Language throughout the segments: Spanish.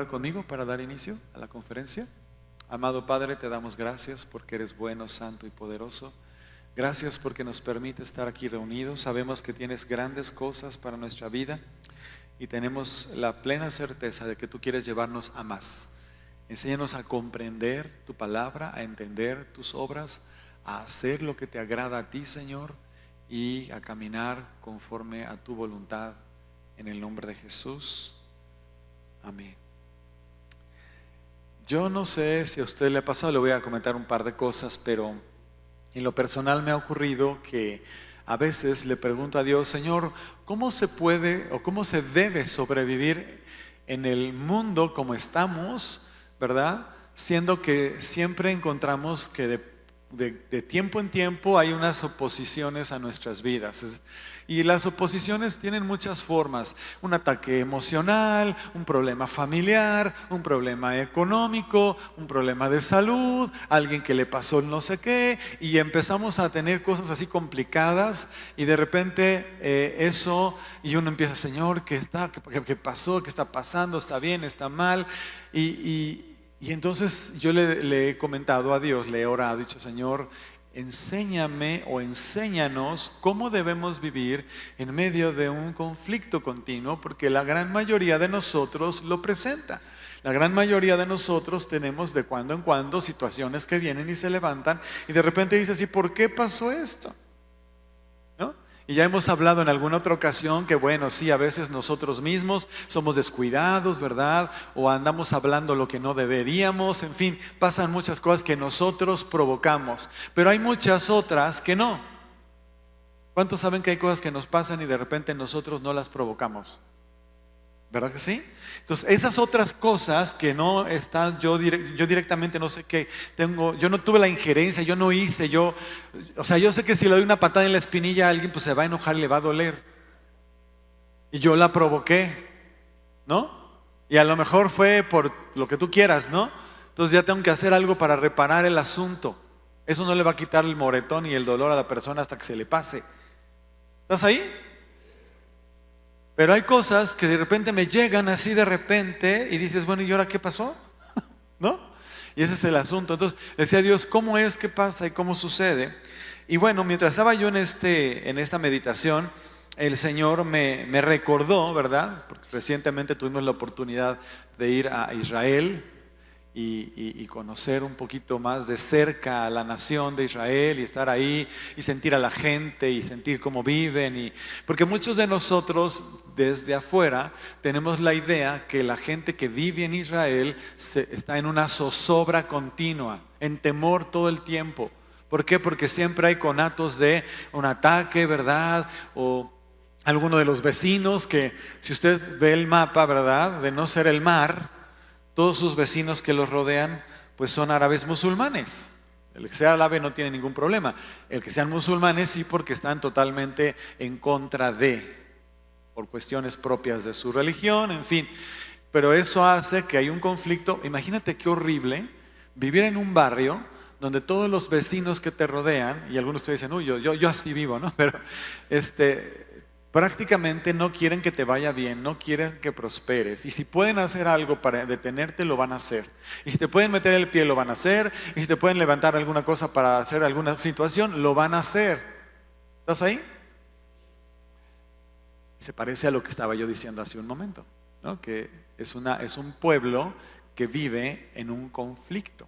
orar conmigo para dar inicio a la conferencia? Amado Padre, te damos gracias porque eres bueno, santo y poderoso. Gracias porque nos permite estar aquí reunidos. Sabemos que tienes grandes cosas para nuestra vida y tenemos la plena certeza de que tú quieres llevarnos a más. Enséñanos a comprender tu palabra, a entender tus obras, a hacer lo que te agrada a ti, Señor, y a caminar conforme a tu voluntad. En el nombre de Jesús. Amén. Yo no sé si a usted le ha pasado, le voy a comentar un par de cosas, pero en lo personal me ha ocurrido que a veces le pregunto a Dios: Señor, ¿cómo se puede o cómo se debe sobrevivir en el mundo como estamos, verdad? Siendo que siempre encontramos que de tiempo en tiempo hay unas oposiciones a nuestras vidas. Y las oposiciones tienen muchas formas: un ataque emocional, un problema familiar, un problema económico, un problema de salud, alguien que le pasó no sé qué, y empezamos a tener cosas así complicadas, y de repente y uno empieza: Señor, ¿qué pasó? ¿Qué está pasando? ¿Está bien? ¿Está mal? Y entonces yo le he comentado a Dios, le he orado, he dicho: Señor, enséñame o enséñanos cómo debemos vivir en medio de un conflicto continuo, porque la gran mayoría de nosotros lo presenta. La gran mayoría de nosotros tenemos de cuando en cuando situaciones que vienen y se levantan, y de repente dices: ¿y por qué pasó esto? ¿No? Y ya hemos hablado en alguna otra ocasión que bueno, sí, a veces nosotros mismos somos descuidados, ¿verdad? O andamos hablando lo que no deberíamos, en fin, pasan muchas cosas que nosotros provocamos, pero hay muchas otras que no. ¿Cuántos saben que hay cosas que nos pasan y de repente nosotros no las provocamos? ¿Verdad que sí? Entonces, esas otras cosas que no están, yo directamente no sé qué tengo, yo no tuve la injerencia, yo no hice, yo sé que si le doy una patada en la espinilla a alguien, pues se va a enojar y le va a doler. Y yo la provoqué, ¿no? Y a lo mejor fue por lo que tú quieras, ¿no? Entonces ya tengo que hacer algo para reparar el asunto. Eso no le va a quitar el moretón y el dolor a la persona hasta que se le pase. ¿Estás ahí? Pero hay cosas que de repente me llegan así de repente y dices: bueno, ¿y ahora qué pasó? ¿No? Y ese es el asunto. Entonces decía Dios: ¿cómo es que pasa y cómo sucede? Y bueno, mientras estaba yo en esta meditación, el Señor me recordó, ¿verdad? Porque recientemente tuvimos la oportunidad de ir a Israel y conocer un poquito más de cerca a la nación de Israel, y estar ahí y sentir a la gente y sentir cómo viven. Porque muchos de nosotros desde afuera tenemos la idea que la gente que vive en Israel está en una zozobra continua, en temor todo el tiempo. ¿Por qué? Porque siempre hay conatos de un ataque, ¿verdad? O alguno de los vecinos que, si usted ve el mapa, ¿verdad? De no ser el mar, todos sus vecinos que los rodean pues son árabes musulmanes. El que sea árabe no tiene ningún problema. El que sean musulmanes sí, porque están totalmente en contra por cuestiones propias de su religión, en fin. Pero eso hace que hay un conflicto. Imagínate qué horrible vivir en un barrio donde todos los vecinos que te rodean, y algunos te dicen: uy, yo así vivo, ¿no? Pero prácticamente no quieren que te vaya bien, no quieren que prosperes. Y si pueden hacer algo para detenerte, lo van a hacer. Y si te pueden meter el pie, lo van a hacer. Y si te pueden levantar alguna cosa para hacer alguna situación, lo van a hacer. ¿Estás ahí? Se parece a lo que estaba yo diciendo hace un momento, ¿no? Que es un pueblo que vive en un conflicto.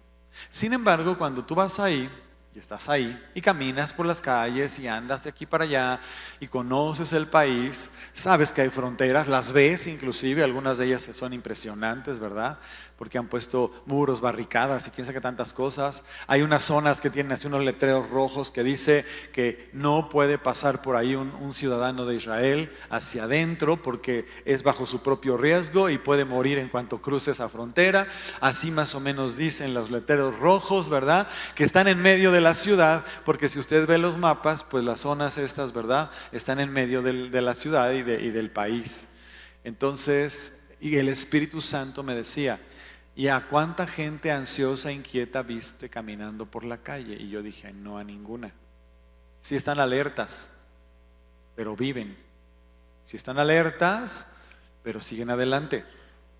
Sin embargo, cuando tú vas ahí y estás ahí y caminas por las calles y andas de aquí para allá y conoces el país, sabes que hay fronteras, las ves inclusive, algunas de ellas son impresionantes, ¿verdad? Porque han puesto muros, barricadas y quién sabe qué tantas cosas. Hay unas zonas que tienen así unos letreros rojos que dice que no puede pasar por ahí un ciudadano de Israel hacia adentro, porque es bajo su propio riesgo y puede morir en cuanto cruce esa frontera. Así más o menos dicen los letreros rojos, ¿verdad? Que están en medio de la ciudad, porque si usted ve los mapas, pues las zonas estas, ¿verdad? Están en medio de la ciudad y del país. Entonces, y el Espíritu Santo me decía: ¿y a cuánta gente ansiosa, inquieta viste caminando por la calle? Y yo dije: no, a ninguna. Sí están alertas, pero viven. Sí están alertas, pero siguen adelante.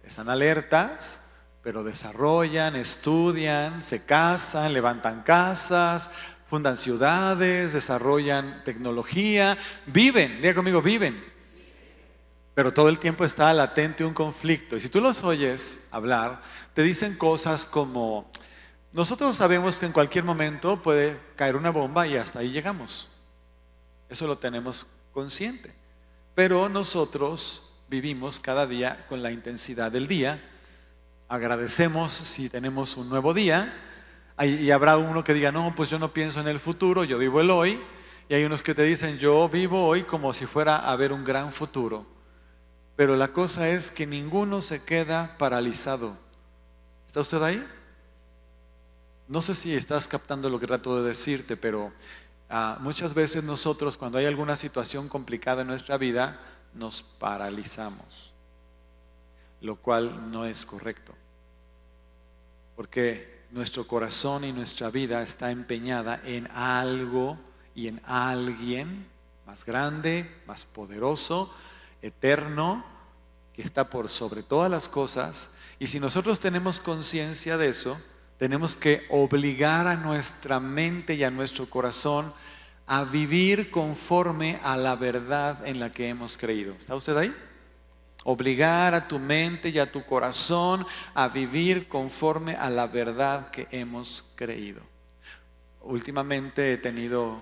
están alertas, pero desarrollan, estudian, se casan, levantan casas, fundan ciudades, desarrollan tecnología, viven, diga conmigo, viven. Pero todo el tiempo está latente un conflicto. Y si tú los oyes hablar, te dicen cosas como: nosotros sabemos que en cualquier momento puede caer una bomba y hasta ahí llegamos. Eso lo tenemos consciente. Pero nosotros vivimos cada día con la intensidad del día. Agradecemos si tenemos un nuevo día. Y habrá uno que diga: no, pues yo no pienso en el futuro, yo vivo el hoy. Y hay unos que te dicen: yo vivo hoy como si fuera a haber un gran futuro. Pero la cosa es que ninguno se queda paralizado. ¿Está usted ahí? No sé si estás captando lo que trato de decirte, pero muchas veces nosotros, cuando hay alguna situación complicada en nuestra vida, nos paralizamos, lo cual no es correcto, porque nuestro corazón y nuestra vida está empeñada en algo y en alguien más grande, más poderoso, eterno, que está por sobre todas las cosas. Y si nosotros tenemos conciencia de eso, tenemos que obligar a nuestra mente y a nuestro corazón a vivir conforme a la verdad en la que hemos creído. ¿Está usted ahí? Obligar a tu mente y a tu corazón a vivir conforme a la verdad que hemos creído. Últimamente he tenido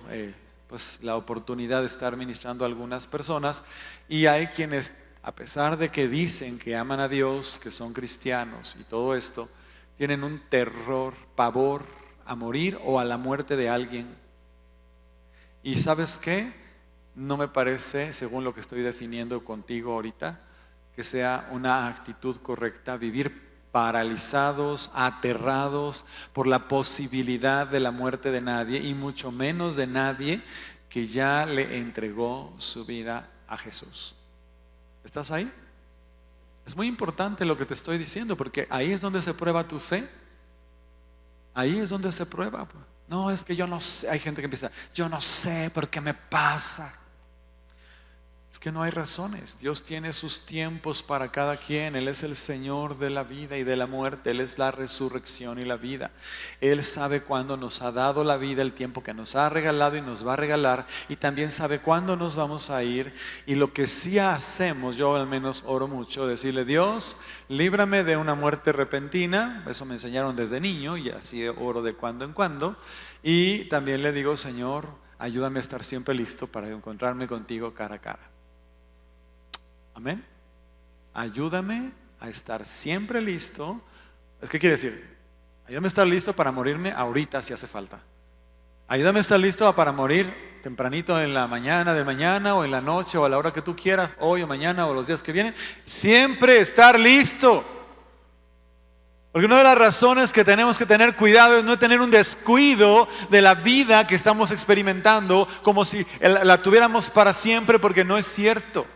la oportunidad de estar ministrando a algunas personas, y hay quienes, a pesar de que dicen que aman a Dios, que son cristianos y todo esto, tienen un terror, pavor a morir o a la muerte de alguien. Y ¿sabes qué? No me parece, según lo que estoy definiendo contigo ahorita, que sea una actitud correcta vivir paralizados, aterrados por la posibilidad de la muerte de nadie, y mucho menos de nadie que ya le entregó su vida a Jesús. ¿Estás ahí? Es muy importante lo que te estoy diciendo, porque ahí es donde se prueba tu fe. Ahí es donde se prueba. No, es que yo no sé. Hay gente que empieza: yo no sé por qué me pasa. Es que no hay razones. Dios tiene sus tiempos para cada quien. Él es el Señor de la vida y de la muerte. Él es la resurrección y la vida. Él sabe cuándo nos ha dado la vida, el tiempo que nos ha regalado y nos va a regalar, y también sabe cuándo nos vamos a ir. Y lo que sí hacemos, yo al menos oro mucho, decirle: Dios, líbrame de una muerte repentina. Eso me enseñaron desde niño, y así oro de cuando en cuando. Y también le digo: Señor, ayúdame a estar siempre listo para encontrarme contigo cara a cara. Amén. Ayúdame a estar siempre listo. ¿Qué quiere decir? Ayúdame a estar listo para morirme ahorita si hace falta. Ayúdame a estar listo para morir tempranito en la mañana de mañana, o en la noche, o a la hora que tú quieras, hoy o mañana o los días que vienen. Siempre estar listo. Porque una de las razones que tenemos que tener cuidado es no tener un descuido de la vida que estamos experimentando, como si la tuviéramos para siempre, porque no es cierto.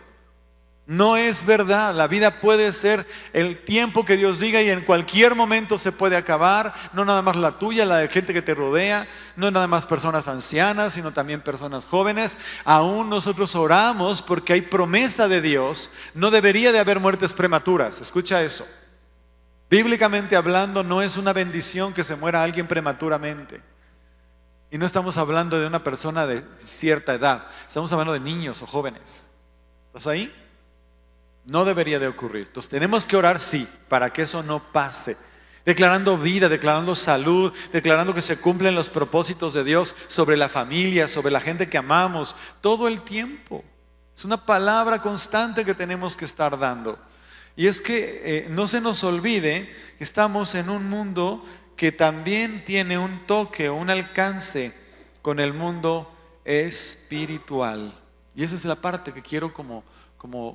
No es verdad. La vida puede ser el tiempo que Dios diga, y en cualquier momento se puede acabar. No nada más la tuya, la de gente que te rodea. No nada más personas ancianas, sino también personas jóvenes. Aún nosotros oramos porque hay promesa de Dios. No debería de haber muertes prematuras. Escucha eso. Bíblicamente hablando, no es una bendición que se muera alguien prematuramente. Y no estamos hablando de una persona de cierta edad. Estamos hablando de niños o jóvenes. ¿Estás ahí? No debería de ocurrir. Entonces tenemos que orar, sí, para que eso no pase. Declarando vida, declarando salud, declarando que se cumplen los propósitos de Dios sobre la familia, sobre la gente que amamos, todo el tiempo. Es una palabra constante que tenemos que estar dando. Y es que no se nos olvide que estamos en un mundo que también tiene un toque, un alcance con el mundo espiritual. Y esa es la parte que quiero como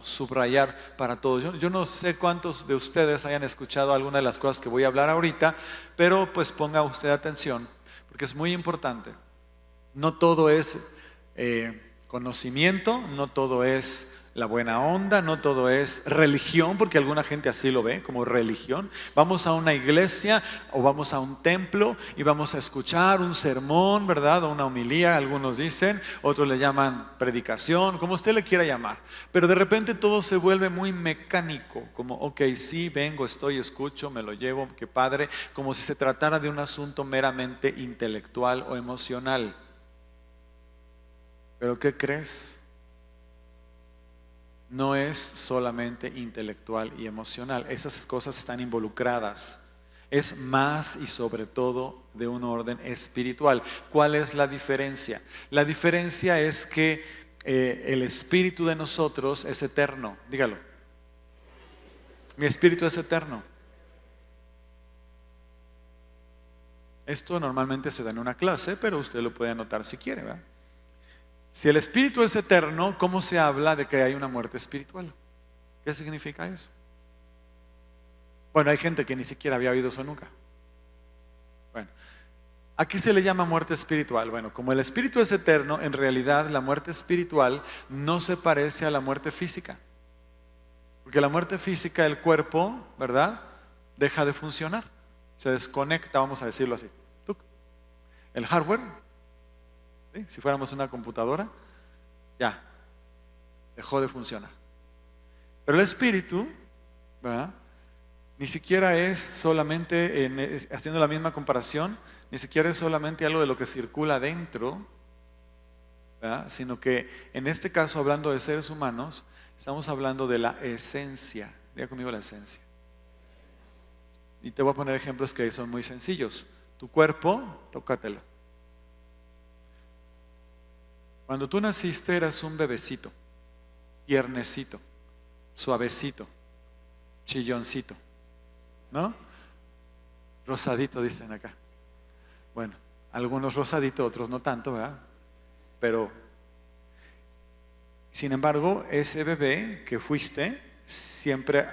subrayar para todos. Yo no sé cuántos de ustedes hayan escuchado alguna de las cosas que voy a hablar ahorita, pero pues ponga usted atención, porque es muy importante. No todo es conocimiento, no todo es la buena onda, no todo es religión, porque alguna gente así lo ve como religión. Vamos a una iglesia o vamos a un templo y vamos a escuchar un sermón, ¿verdad? O una homilía, algunos dicen, otros le llaman predicación, como usted le quiera llamar. Pero de repente todo se vuelve muy mecánico, como ok, sí, vengo, estoy, escucho, me lo llevo, qué padre, como si se tratara de un asunto meramente intelectual o emocional. ¿Pero qué crees? No es solamente intelectual y emocional. Esas cosas están involucradas. Es más y sobre todo de un orden espiritual. ¿Cuál es la diferencia? La diferencia es que el espíritu de nosotros es eterno. Dígalo. Mi espíritu es eterno. Esto normalmente se da en una clase, pero usted lo puede anotar si quiere, ¿verdad? Si el espíritu es eterno, ¿cómo se habla de que hay una muerte espiritual? ¿Qué significa eso? Bueno, hay gente que ni siquiera había oído eso nunca. Bueno, ¿a qué se le llama muerte espiritual? Bueno, como el espíritu es eterno, en realidad la muerte espiritual no se parece a la muerte física. Porque la muerte física, el cuerpo, ¿verdad? Deja de funcionar. Se desconecta, vamos a decirlo así. El hardware, ¿sí? Si fuéramos una computadora, ya, dejó de funcionar. Pero el espíritu, ¿verdad? Ni siquiera es solamente, haciendo la misma comparación, ni siquiera es solamente algo de lo que circula dentro, ¿verdad? Sino que en este caso, hablando de seres humanos, estamos hablando de la esencia. Diga conmigo la esencia. Y te voy a poner ejemplos que son muy sencillos. Tu cuerpo, tócatelo. Cuando tú naciste eras un bebecito, tiernecito, suavecito, chilloncito, ¿no? Rosadito dicen acá. Bueno, algunos rosadito, otros no tanto, ¿verdad? Pero, sin embargo, ese bebé que fuiste siempre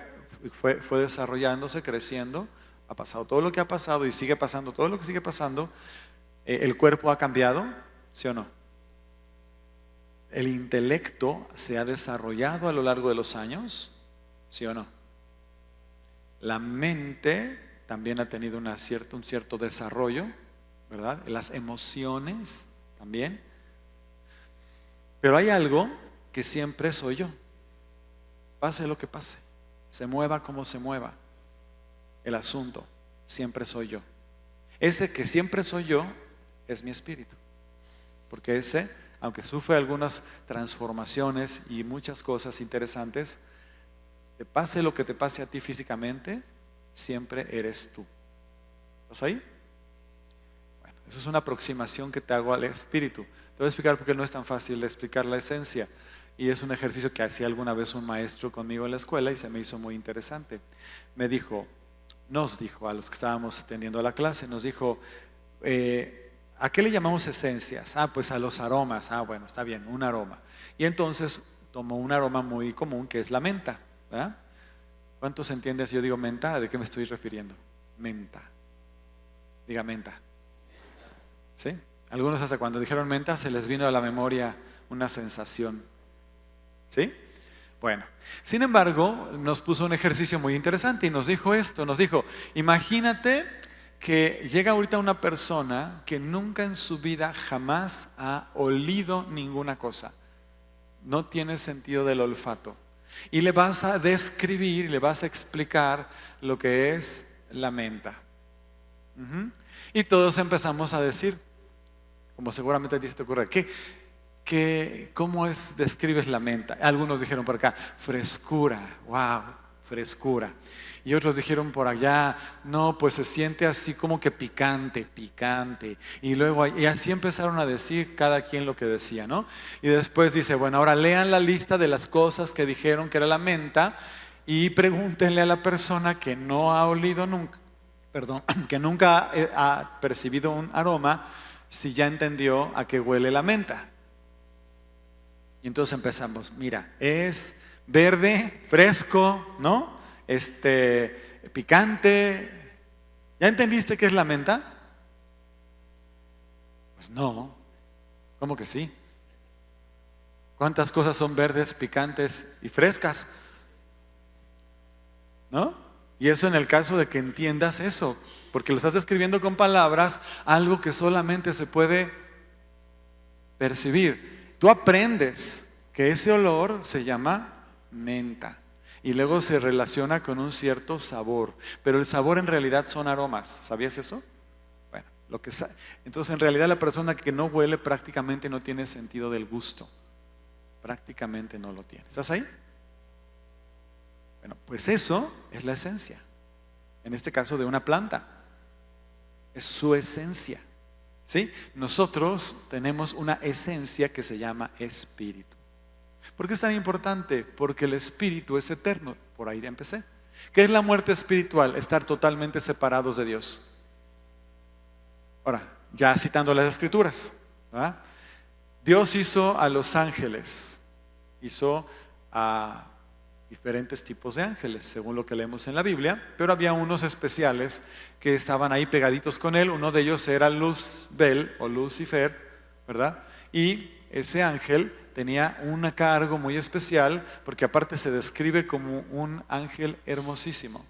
fue desarrollándose, creciendo. Ha pasado todo lo que ha pasado y sigue pasando todo lo que sigue pasando. El cuerpo ha cambiado, ¿sí o no? El intelecto se ha desarrollado a lo largo de los años, ¿sí o no? La mente también ha tenido un cierto desarrollo, ¿verdad? Las emociones también. Pero hay algo que siempre soy yo. Pase lo que pase, se mueva como se mueva. El asunto siempre soy yo. Ese que siempre soy yo es mi espíritu. Porque ese, aunque sufre algunas transformaciones y muchas cosas interesantes, te pase lo que te pase a ti físicamente, siempre eres tú. ¿Estás ahí? Bueno, esa es una aproximación que te hago al espíritu. Te voy a explicar por qué no es tan fácil de explicar la esencia. Y es un ejercicio que hacía alguna vez un maestro conmigo en la escuela y se me hizo muy interesante. Nos dijo a los que estábamos atendiendo a la clase, nos dijo, ¿a qué le llamamos esencias? Pues a los aromas. Bueno, está bien, un aroma. Y entonces tomó un aroma muy común que es la menta, ¿verdad? ¿Cuántos entienden si yo digo menta? ¿De qué me estoy refiriendo? Menta. Diga menta. ¿Sí? Algunos hasta cuando dijeron menta se les vino a la memoria una sensación. ¿Sí? Bueno, sin embargo, nos puso un ejercicio muy interesante y nos dijo esto, nos dijo, imagínate que llega ahorita una persona que nunca en su vida jamás ha olido ninguna cosa, no tiene sentido del olfato, y le vas a describir, le vas a explicar lo que es la menta. Y todos empezamos a decir, como seguramente a ti se te ocurre, ¿cómo describes la menta? Algunos dijeron por acá, frescura, wow, frescura. Y otros dijeron por allá, no, pues se siente así como que picante. Y luego, y así empezaron a decir cada quien lo que decía, ¿no? Y después dice, bueno, ahora lean la lista de las cosas que dijeron que era la menta y pregúntenle a la persona que no ha olido nunca, que nunca ha percibido un aroma, si ya entendió a qué huele la menta. Y entonces empezamos, mira, es verde, fresco, ¿no? Picante. ¿Ya entendiste qué es la menta? Pues no. ¿Cómo que sí? ¿Cuántas cosas son verdes, picantes y frescas? ¿No? Y eso en el caso de que entiendas eso, porque lo estás describiendo con palabras, algo que solamente se puede percibir. Tú aprendes que ese olor se llama menta y luego se relaciona con un cierto sabor, pero el sabor en realidad son aromas. ¿Sabías eso? Bueno, entonces en realidad la persona que no huele prácticamente no tiene sentido del gusto. Prácticamente no lo tiene. ¿Estás ahí? Bueno, pues eso es la esencia. En este caso de una planta. Es su esencia. ¿Sí? Nosotros tenemos una esencia que se llama espíritu. ¿Por qué es tan importante? Porque el espíritu es eterno. Por ahí ya empecé. ¿Qué es la muerte espiritual? Estar totalmente separados de Dios. Ahora, ya citando las escrituras, ¿verdad? Dios hizo a los ángeles. Hizo a diferentes tipos de ángeles, según lo que leemos en la Biblia, pero había unos especiales que estaban ahí pegaditos con él. Uno de ellos era Luzbel o Lucifer, ¿verdad? Y ese ángel tenía un cargo muy especial, porque aparte se describe como un ángel hermosísimo.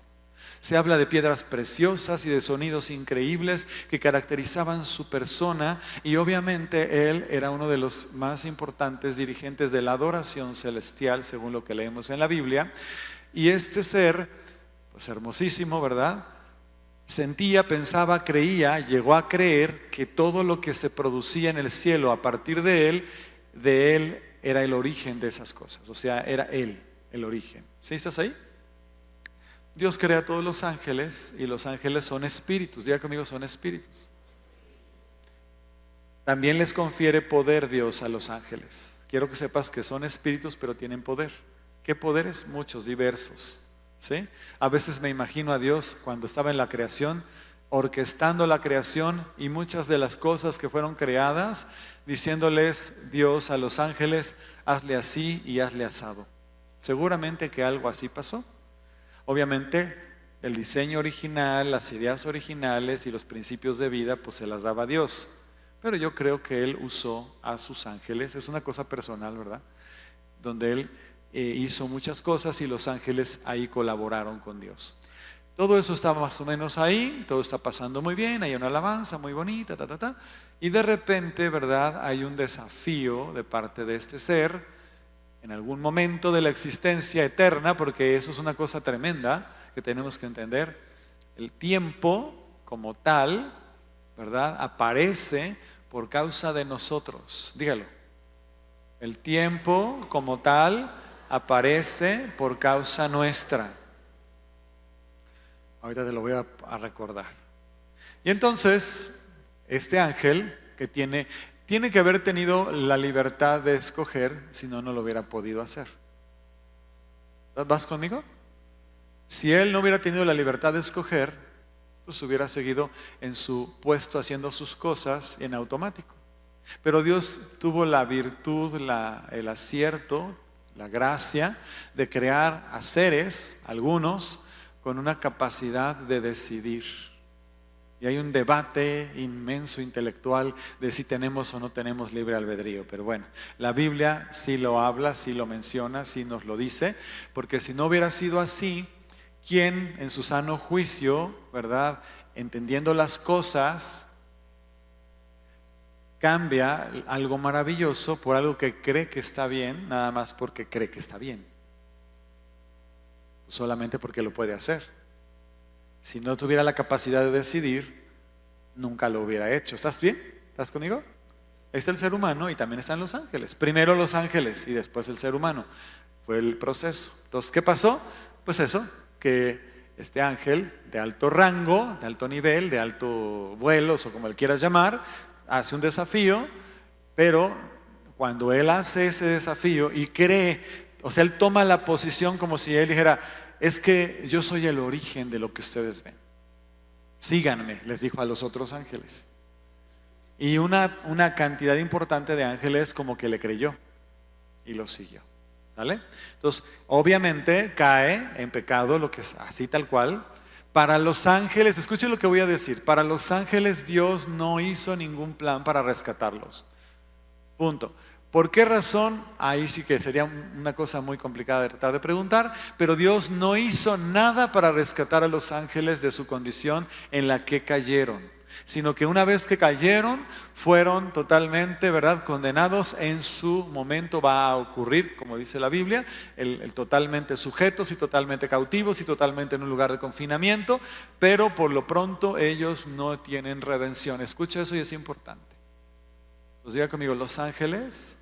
Se habla de piedras preciosas y de sonidos increíbles que caracterizaban su persona, y obviamente él era uno de los más importantes dirigentes de la adoración celestial, según lo que leemos en la Biblia. Y este ser, pues hermosísimo, ¿verdad? Sentía, pensaba, creía, llegó a creer que todo lo que se producía en el cielo a partir de él era el origen de esas cosas. O sea, era él el origen. ¿Sí estás ahí? Dios crea a todos los ángeles y los ángeles son espíritus. Diga conmigo, son espíritus. También les confiere poder Dios a los ángeles. Quiero que sepas que son espíritus, pero tienen poder. ¿Qué poderes? Muchos, diversos. ¿Sí? A veces me imagino a Dios cuando estaba en la creación, orquestando la creación y muchas de las cosas que fueron creadas, diciéndoles Dios a los ángeles, hazle así y hazle asado. Seguramente que algo así pasó. Obviamente el diseño original, las ideas originales y los principios de vida pues se las daba Dios, pero yo creo que Él usó a sus ángeles. Es una cosa personal, ¿verdad? Donde Él hizo muchas cosas y los ángeles ahí colaboraron con Dios. Todo eso está más o menos ahí, todo está pasando muy bien, hay una alabanza muy bonita, y de repente, ¿verdad? Hay un desafío de parte de este ser en algún momento de la existencia eterna, porque eso es una cosa tremenda que tenemos que entender. El tiempo como tal, ¿verdad? Aparece por causa de nosotros. Dígalo. El tiempo como tal aparece por causa nuestra. Ahorita te lo voy a recordar. Y entonces, este ángel que tiene que haber tenido la libertad de escoger, si no, no lo hubiera podido hacer. ¿Vas conmigo? Si él no hubiera tenido la libertad de escoger, pues hubiera seguido en su puesto haciendo sus cosas en automático. Pero Dios tuvo la virtud, el acierto, la gracia de crear a seres, algunos, con una capacidad de decidir. Y hay un debate inmenso intelectual de si tenemos o no tenemos libre albedrío. Pero bueno, la Biblia sí lo habla, sí lo menciona, sí nos lo dice. Porque si no hubiera sido así, ¿quién en su sano juicio, verdad, entendiendo las cosas, cambia algo maravilloso por algo que cree que está bien, nada más porque cree que está bien? Solamente porque lo puede hacer. Si no tuviera la capacidad de decidir, nunca lo hubiera hecho. ¿Estás bien? ¿Estás conmigo? Ahí está el ser humano y también están los ángeles. Primero los ángeles y después el ser humano. Fue el proceso. Entonces, ¿qué pasó? Pues eso, que este ángel de alto rango, de alto nivel, de alto vuelo, o como le quieras llamar, hace un desafío, pero cuando él hace ese desafío y cree, o sea, él toma la posición como si él dijera, es que yo soy el origen de lo que ustedes ven. Síganme, les dijo a los otros ángeles. Y una cantidad importante de ángeles como que le creyó y lo siguió. ¿Vale? Entonces, obviamente cae en pecado, lo que es así tal cual. Para los ángeles, escuchen lo que voy a decir, para los ángeles Dios no hizo ningún plan para rescatarlos. Punto. ¿Por qué razón? Ahí sí que sería una cosa muy complicada de tratar de preguntar, pero Dios no hizo nada para rescatar a los ángeles de su condición en la que cayeron, sino que una vez que cayeron, fueron totalmente, ¿verdad?, condenados. En su momento va a ocurrir, como dice la Biblia, el totalmente sujetos y totalmente cautivos y totalmente en un lugar de confinamiento, pero por lo pronto ellos no tienen redención. Escucha eso y es importante. Pues diga conmigo, los ángeles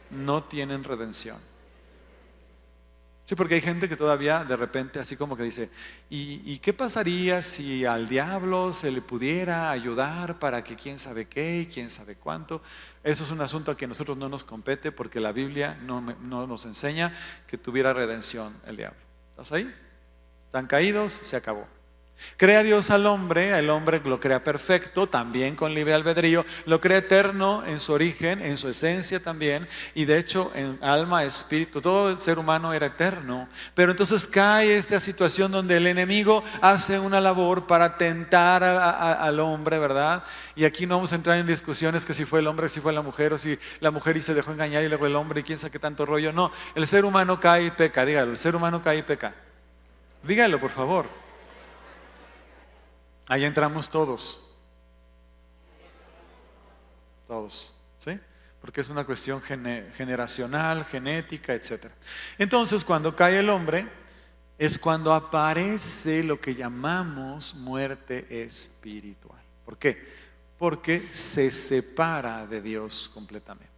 no tienen redención. Sí, porque hay gente que todavía de repente así como que dice, ¿y qué pasaría si al diablo se le pudiera ayudar para que quién sabe qué y quién sabe cuánto? Eso es un asunto que a nosotros no nos compete, porque la Biblia no nos enseña que tuviera redención el diablo. ¿Estás ahí? Están caídos, se acabó. Crea Dios al hombre, el hombre lo crea perfecto, también con libre albedrío, lo crea eterno en su origen, en su esencia también, y de hecho en alma, espíritu, todo el ser humano era eterno. Pero entonces cae esta situación donde el enemigo hace una labor para tentar al hombre, ¿verdad? Y aquí no vamos a entrar en discusiones que si fue el hombre, si fue la mujer, o si la mujer y se dejó engañar y luego el hombre y quién sabe qué tanto rollo. No, el ser humano cae y peca, dígalo, el ser humano cae y peca. Dígalo, por favor. Ahí entramos todos, ¿sí? Porque es una cuestión generacional, genética, etc. Entonces, cuando cae el hombre, es cuando aparece lo que llamamos muerte espiritual. ¿Por qué? Porque se separa de Dios completamente.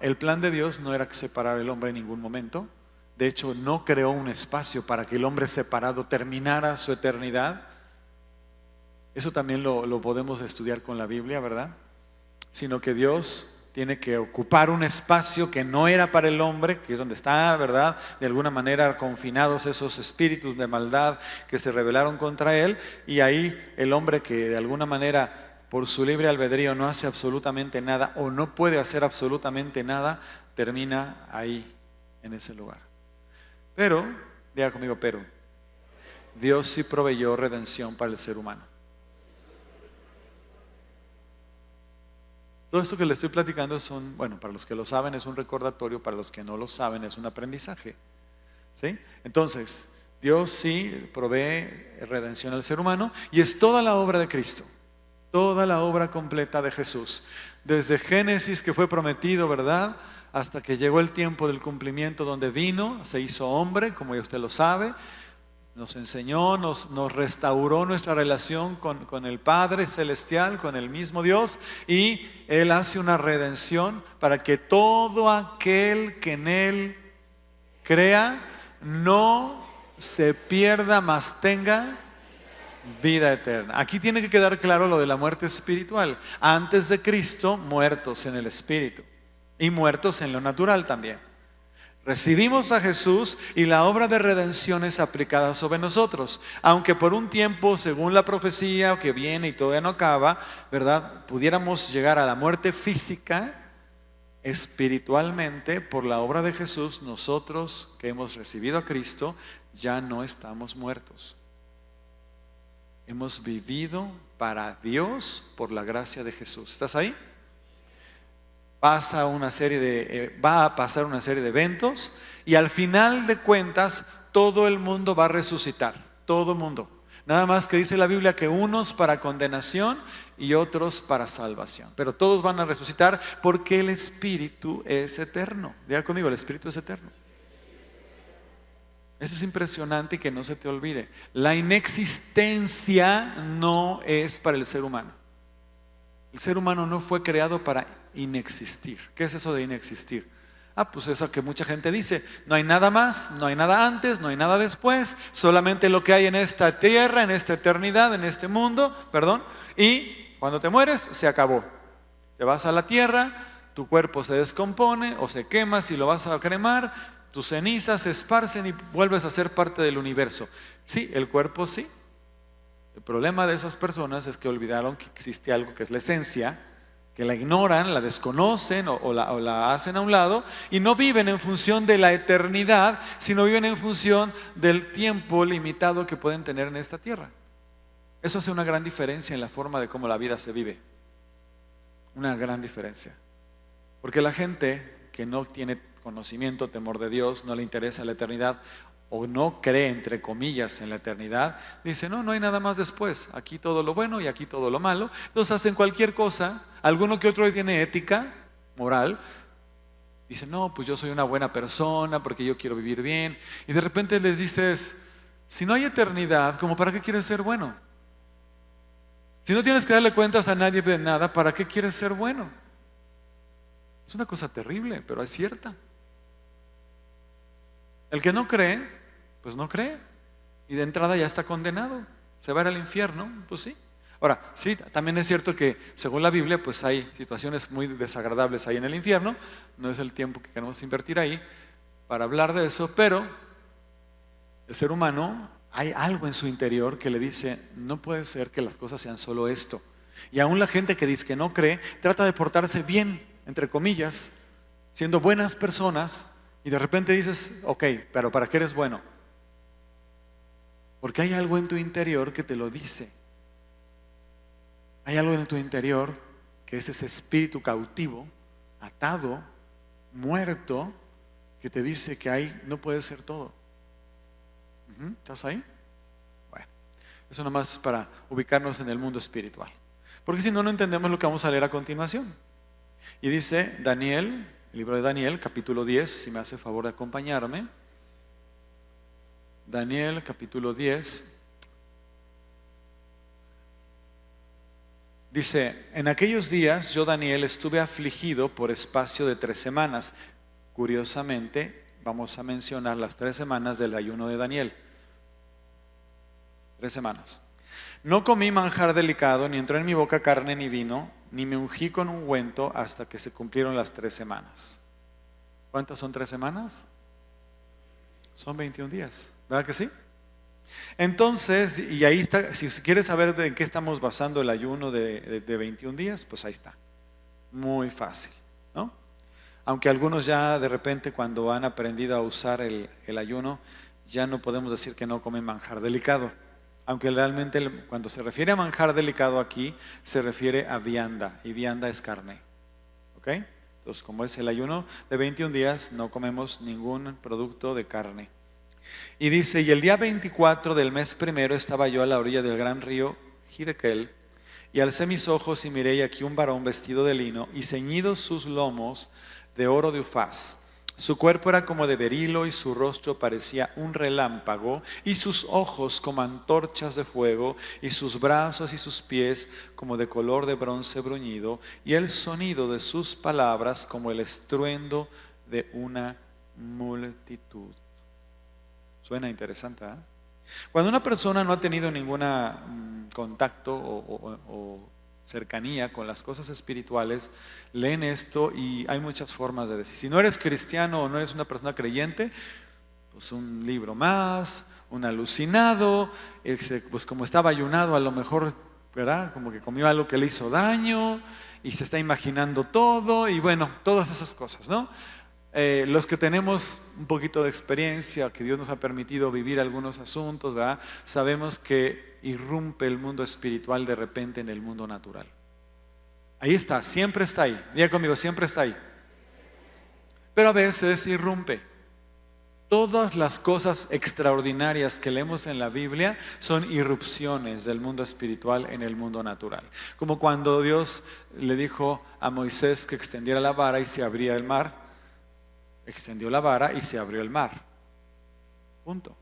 El plan de Dios no era separar al hombre en ningún momento. De hecho, no creó un espacio para que el hombre separado terminara su eternidad. Eso también lo podemos estudiar con la Biblia, ¿verdad? Sino que Dios tiene que ocupar un espacio que no era para el hombre, que es donde está, ¿verdad?, de alguna manera confinados esos espíritus de maldad que se rebelaron contra él. Y ahí el hombre, que de alguna manera por su libre albedrío no hace absolutamente nada o no puede hacer absolutamente nada, termina ahí, en ese lugar. Pero, diga conmigo, pero Dios sí proveyó redención para el ser humano. Todo esto que le estoy platicando son, bueno, para los que lo saben es un recordatorio, para los que no lo saben es un aprendizaje, ¿sí? Entonces, Dios sí provee redención al ser humano, y es toda la obra de Cristo, toda la obra completa de Jesús, desde Génesis, que fue prometido, ¿verdad?, hasta que llegó el tiempo del cumplimiento, donde vino, se hizo hombre, como ya usted lo sabe, nos enseñó, nos restauró nuestra relación con el Padre Celestial, con el mismo Dios, y Él hace una redención para que todo aquel que en Él crea no se pierda, mas tenga vida eterna. Aquí tiene que quedar claro lo de la muerte espiritual. Antes de Cristo, muertos en el espíritu y muertos en lo natural también. Recibimos a Jesús y la obra de redención es aplicada sobre nosotros. Aunque por un tiempo, según la profecía que viene y todavía no acaba, ¿verdad?, pudiéramos llegar a la muerte física, espiritualmente, por la obra de Jesús, nosotros que hemos recibido a Cristo, ya no estamos muertos. Hemos vivido para Dios por la gracia de Jesús. ¿Estás ahí? Va a pasar una serie de eventos, y al final de cuentas todo el mundo va a resucitar, todo el mundo. Nada más que dice la Biblia que unos para condenación y otros para salvación, pero todos van a resucitar porque el Espíritu es eterno. Diga conmigo, el Espíritu es eterno. Eso es impresionante y que no se te olvide. La inexistencia no es para el ser humano. El ser humano no fue creado para inexistir. ¿Qué es eso de inexistir? Pues eso que mucha gente dice, no hay nada más, no hay nada antes, no hay nada después, solamente lo que hay en esta tierra, en esta eternidad, en este mundo, y cuando te mueres, se acabó. Te vas a la tierra, tu cuerpo se descompone o se quema si lo vas a cremar, tus cenizas se esparcen y vuelves a ser parte del universo. Sí, el cuerpo sí. El problema de esas personas es que olvidaron que existe algo que es la esencia, que la ignoran, la desconocen o la hacen a un lado, y no viven en función de la eternidad, sino viven en función del tiempo limitado que pueden tener en esta tierra. Eso hace una gran diferencia en la forma de cómo la vida se vive. Una gran diferencia. Porque la gente que no tiene conocimiento, temor de Dios, no le interesa la eternidad o no cree, entre comillas, en la eternidad, dice, no hay nada más después, aquí todo lo bueno y aquí todo lo malo. Entonces hacen cualquier cosa. Alguno que otro tiene ética, moral, dice, no, pues yo soy una buena persona porque yo quiero vivir bien. Y de repente les dices, si no hay eternidad, ¿cómo para qué quieres ser bueno? Si no tienes que darle cuentas a nadie de nada, ¿para qué quieres ser bueno? Es una cosa terrible, pero es cierta. El que no cree, pues no cree. Y de entrada ya está condenado. ¿Se va a ir al infierno? Pues sí. Ahora, sí, también es cierto que según la Biblia, pues hay situaciones muy desagradables ahí en el infierno. No es el tiempo que queremos invertir ahí para hablar de eso, pero el ser humano, hay algo en su interior que le dice, no puede ser que las cosas sean solo esto. Y aún la gente que dice que no cree, trata de portarse bien, entre comillas, siendo buenas personas, y de repente dices, ok, pero ¿para qué eres bueno? Porque hay algo en tu interior que te lo dice. Hay algo en tu interior que es ese espíritu cautivo, atado, muerto, que te dice que ahí no puede ser todo. ¿Estás ahí? Bueno, eso nomás es para ubicarnos en el mundo espiritual. Porque si no, no entendemos lo que vamos a leer a continuación. Y dice Daniel, el libro de Daniel, capítulo 10, si me hace favor de acompañarme. Daniel, capítulo 10. Dice, en aquellos días yo, Daniel, estuve afligido por espacio de 3 semanas. Curiosamente, vamos a mencionar las 3 semanas del ayuno de Daniel. 3 semanas. No comí manjar delicado, ni entró en mi boca carne ni vino, ni me ungí con ungüento hasta que se cumplieron las 3 semanas. ¿Cuántas son 3 semanas? Son 21 días, ¿verdad que sí? Entonces, y ahí está, si quieres saber de en qué estamos basando el ayuno de 21 días, pues ahí está. Muy fácil, ¿no? Aunque algunos ya de repente cuando han aprendido a usar el ayuno, ya no podemos decir que no comen manjar delicado. Aunque realmente cuando se refiere a manjar delicado aquí, se refiere a vianda, y vianda es carne. ¿Ok? Entonces, como es el ayuno de 21 días, no comemos ningún producto de carne. Y dice, y el día 24 del mes primero estaba yo a la orilla del gran río Hiddekel, y alcé mis ojos y miré, y aquí un varón vestido de lino, y ceñidos sus lomos de oro de Ufaz. Su cuerpo era como de berilo, y su rostro parecía un relámpago, y sus ojos como antorchas de fuego, y sus brazos y sus pies como de color de bronce bruñido, y el sonido de sus palabras como el estruendo de una multitud. Suena interesante, ¿eh? Cuando una persona no ha tenido ningún contacto o cercanía con las cosas espirituales, leen esto y hay muchas formas de decir. Si no eres cristiano o no eres una persona creyente, pues un libro más, un alucinado, pues como estaba ayunado a lo mejor, ¿verdad? Como que comió algo que le hizo daño y se está imaginando todo y bueno, todas esas cosas, ¿no? Los que tenemos un poquito de experiencia, que Dios nos ha permitido vivir algunos asuntos, ¿verdad? Sabemos que irrumpe el mundo espiritual de repente en el mundo natural. Ahí está, siempre está ahí. Diga conmigo, siempre está ahí. Pero a veces irrumpe. Todas las cosas extraordinarias que leemos en la Biblia son irrupciones del mundo espiritual en el mundo natural. Como cuando Dios le dijo a Moisés que extendiera la vara y se abría el mar. Extendió la vara y se abrió el mar. Punto.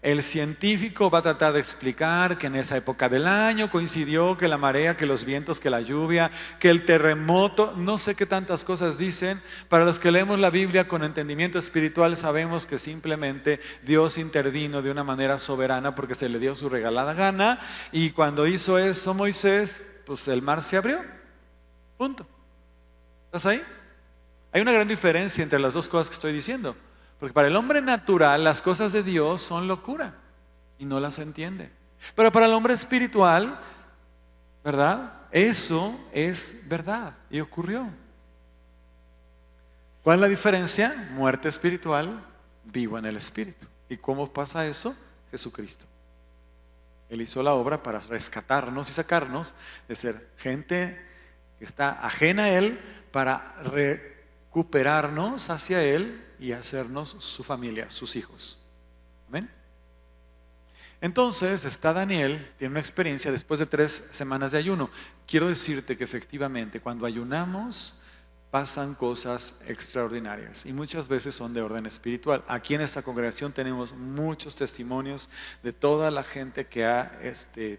El científico va a tratar de explicar que en esa época del año coincidió que la marea, que los vientos, que la lluvia, que el terremoto, no sé qué tantas cosas dicen. Para los que leemos la Biblia con entendimiento espiritual sabemos que simplemente Dios intervino de una manera soberana porque se le dio su regalada gana y cuando hizo eso Moisés, pues el mar se abrió. Punto. ¿Estás ahí? Hay una gran diferencia entre las dos cosas que estoy diciendo. Porque para el hombre natural las cosas de Dios son locura y no las entiende. Pero para el hombre espiritual, ¿verdad? Eso es verdad y ocurrió. ¿Cuál es la diferencia? Muerte espiritual, vivo en el espíritu. ¿Y cómo pasa eso? Jesucristo. Él hizo la obra para rescatarnos y sacarnos de ser gente que está ajena a Él, para recuperarnos hacia Él y hacernos su familia, sus hijos. Amén. Entonces está Daniel, tiene una experiencia después de 3 semanas de ayuno. Quiero decirte que efectivamente cuando ayunamos pasan cosas extraordinarias y muchas veces son de orden espiritual. Aquí en esta congregación tenemos muchos testimonios de toda la gente que ha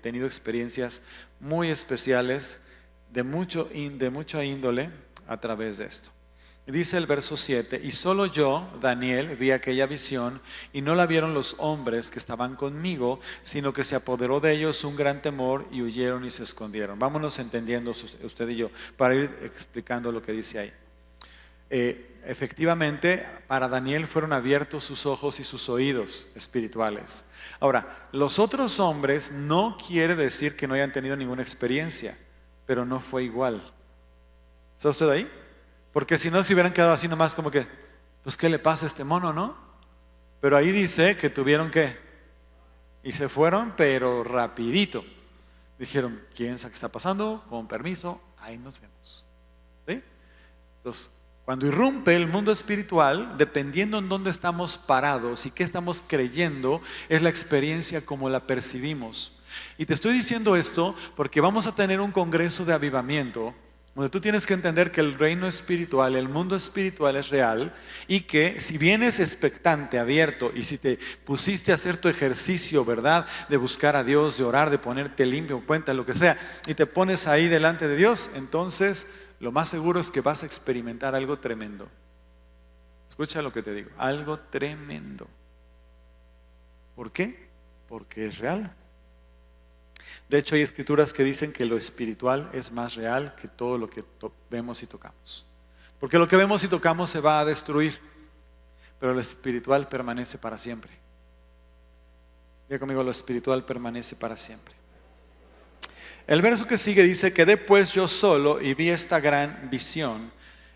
tenido experiencias muy especiales de mucha índole a través de esto. Dice el verso 7, y solo yo, Daniel, vi aquella visión y no la vieron los hombres que estaban conmigo, sino que se apoderó de ellos un gran temor y huyeron y se escondieron. Vámonos entendiendo usted y yo para ir explicando lo que dice ahí. Efectivamente, para Daniel fueron abiertos sus ojos y sus oídos espirituales. Ahora, los otros hombres no quiere decir que no hayan tenido ninguna experiencia, pero no fue igual. ¿Está usted ahí? Porque si no se hubieran quedado así nomás como que, pues ¿qué le pasa a este mono, no? Pero ahí dice que tuvieron que, y se fueron, pero rapidito. Dijeron, ¿quién sabe qué está pasando? Con permiso, ahí nos vemos. ¿Sí? Entonces, cuando irrumpe el mundo espiritual, dependiendo en dónde estamos parados y qué estamos creyendo, es la experiencia como la percibimos. Y te estoy diciendo esto porque vamos a tener un congreso de avivamiento donde tú tienes que entender que el reino espiritual, el mundo espiritual es real y que si vienes expectante, abierto y si te pusiste a hacer tu ejercicio, ¿verdad? De buscar a Dios, de orar, de ponerte limpio, cuenta, lo que sea, y te pones ahí delante de Dios, entonces lo más seguro es que vas a experimentar algo tremendo. Escucha lo que te digo, algo tremendo. ¿Por qué? Porque es real. De hecho, hay escrituras que dicen que lo espiritual es más real que todo lo que vemos y tocamos. Porque lo que vemos y tocamos se va a destruir, pero lo espiritual permanece para siempre. Diga conmigo, lo espiritual permanece para siempre. El verso que sigue dice, quedé pues yo solo y vi esta gran visión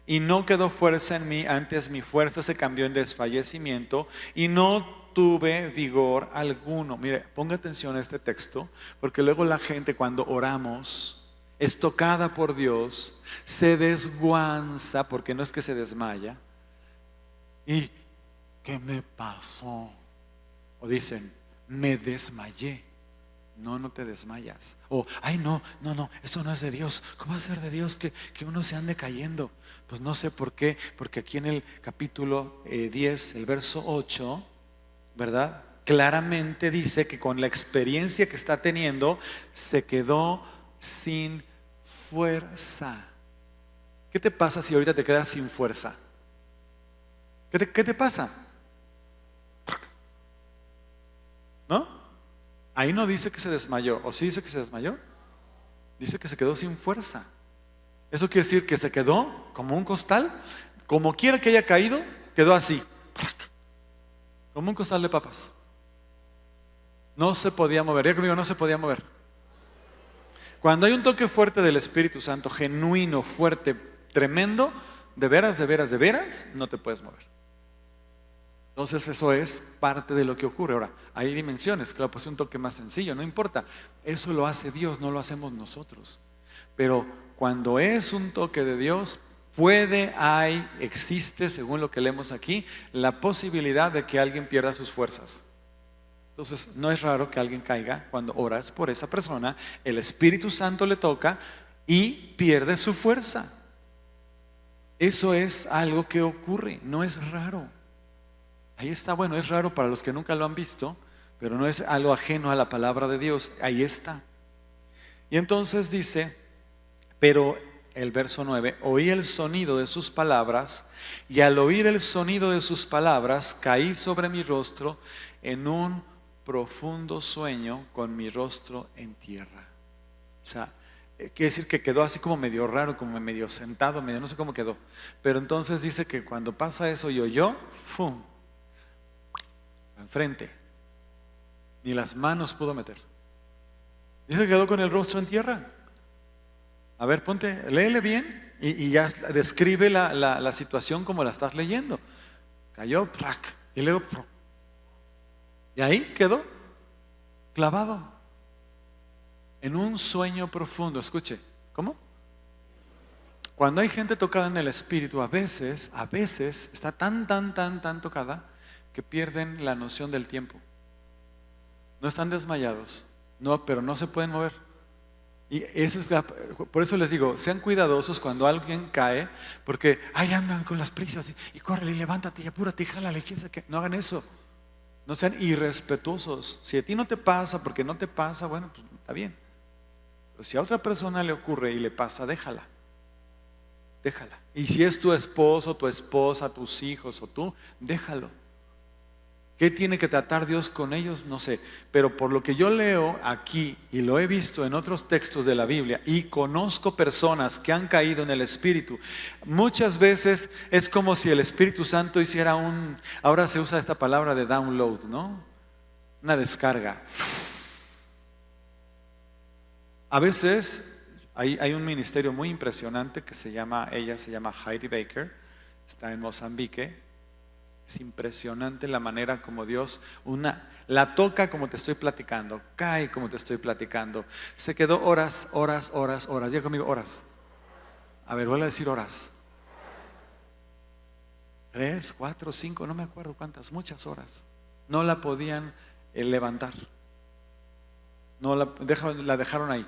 y no quedó fuerza en mí, antes mi fuerza se cambió en desfallecimiento y no tuve vigor alguno. Mire, ponga atención a este texto, porque luego la gente cuando oramos es tocada por Dios, se desguanza, porque no es que se desmaya. ¿Y qué me pasó? O dicen, me desmayé. No, no te desmayas. O, ay no, eso no es de Dios. ¿Cómo va a ser de Dios que uno se ande cayendo? Pues no sé por qué, porque aquí en el capítulo 10, el verso 8, ¿verdad? Claramente dice que con la experiencia que está teniendo se quedó sin fuerza. ¿Qué te pasa si ahorita te quedas sin fuerza? ¿Qué te pasa? ¿No? Ahí no dice que se desmayó. ¿O sí dice que se desmayó? Dice que se quedó sin fuerza. Eso quiere decir que se quedó como un costal. Como quiera que haya caído, quedó así, como un costal de papas. No se podía mover. Ya conmigo, no se podía mover. Cuando hay un toque fuerte del Espíritu Santo, genuino, fuerte, tremendo, de veras, no te puedes mover. Entonces eso es parte de lo que ocurre. Ahora, hay dimensiones, claro, pues un toque más sencillo, no importa. Eso lo hace Dios, no lo hacemos nosotros. Pero cuando es un toque de Dios, existe, según lo que leemos aquí, la posibilidad de que alguien pierda sus fuerzas. Entonces, no es raro que alguien caiga cuando oras por esa persona, el Espíritu Santo le toca y pierde su fuerza. Eso es algo que ocurre, no es raro. Ahí está, bueno, es raro para los que nunca lo han visto, pero no es algo ajeno a la palabra de Dios, ahí está. Y entonces dice, pero el verso 9, oí el sonido de sus palabras y al oír el sonido de sus palabras caí sobre mi rostro en un profundo sueño con mi rostro en tierra. O sea, quiere decir que quedó así como medio raro, como medio sentado, medio no sé cómo quedó. Pero entonces dice que cuando pasa eso y oyó, ¡fum!, enfrente, ni las manos pudo meter. Dice que quedó con el rostro en tierra. A ver, ponte, léele bien y ya describe la situación como la estás leyendo. Cayó, y luego, y ahí quedó clavado en un sueño profundo. Escuche, ¿cómo? Cuando hay gente tocada en el espíritu, a veces está tan tocada que pierden la noción del tiempo. No están desmayados, no, pero no se pueden mover. Y por eso les digo, sean cuidadosos cuando alguien cae, porque ahí andan con las prisas y córrele y levántate y apúrate y jálale, quién sabe qué. No hagan eso. No sean irrespetuosos. Si a ti no te pasa, porque no te pasa, bueno, pues está bien. Pero si a otra persona le ocurre y le pasa, déjala. Y si es tu esposo, tu esposa, tus hijos o tú, déjalo. ¿Qué tiene que tratar Dios con ellos? No sé. Pero por lo que yo leo aquí y lo he visto en otros textos de la Biblia y conozco personas que han caído en el Espíritu, muchas veces es como si el Espíritu Santo hiciera ahora se usa esta palabra de download, ¿no? Una descarga. A veces hay un ministerio muy impresionante que ella se llama Heidi Baker, está en Mozambique. Es impresionante la manera como Dios la toca como te estoy platicando, cae como te estoy platicando. Se quedó horas. Diga conmigo, horas. A ver, vuelve a decir horas. 3, 4, 5, no me acuerdo cuántas, muchas horas. No la podían levantar. La dejaron ahí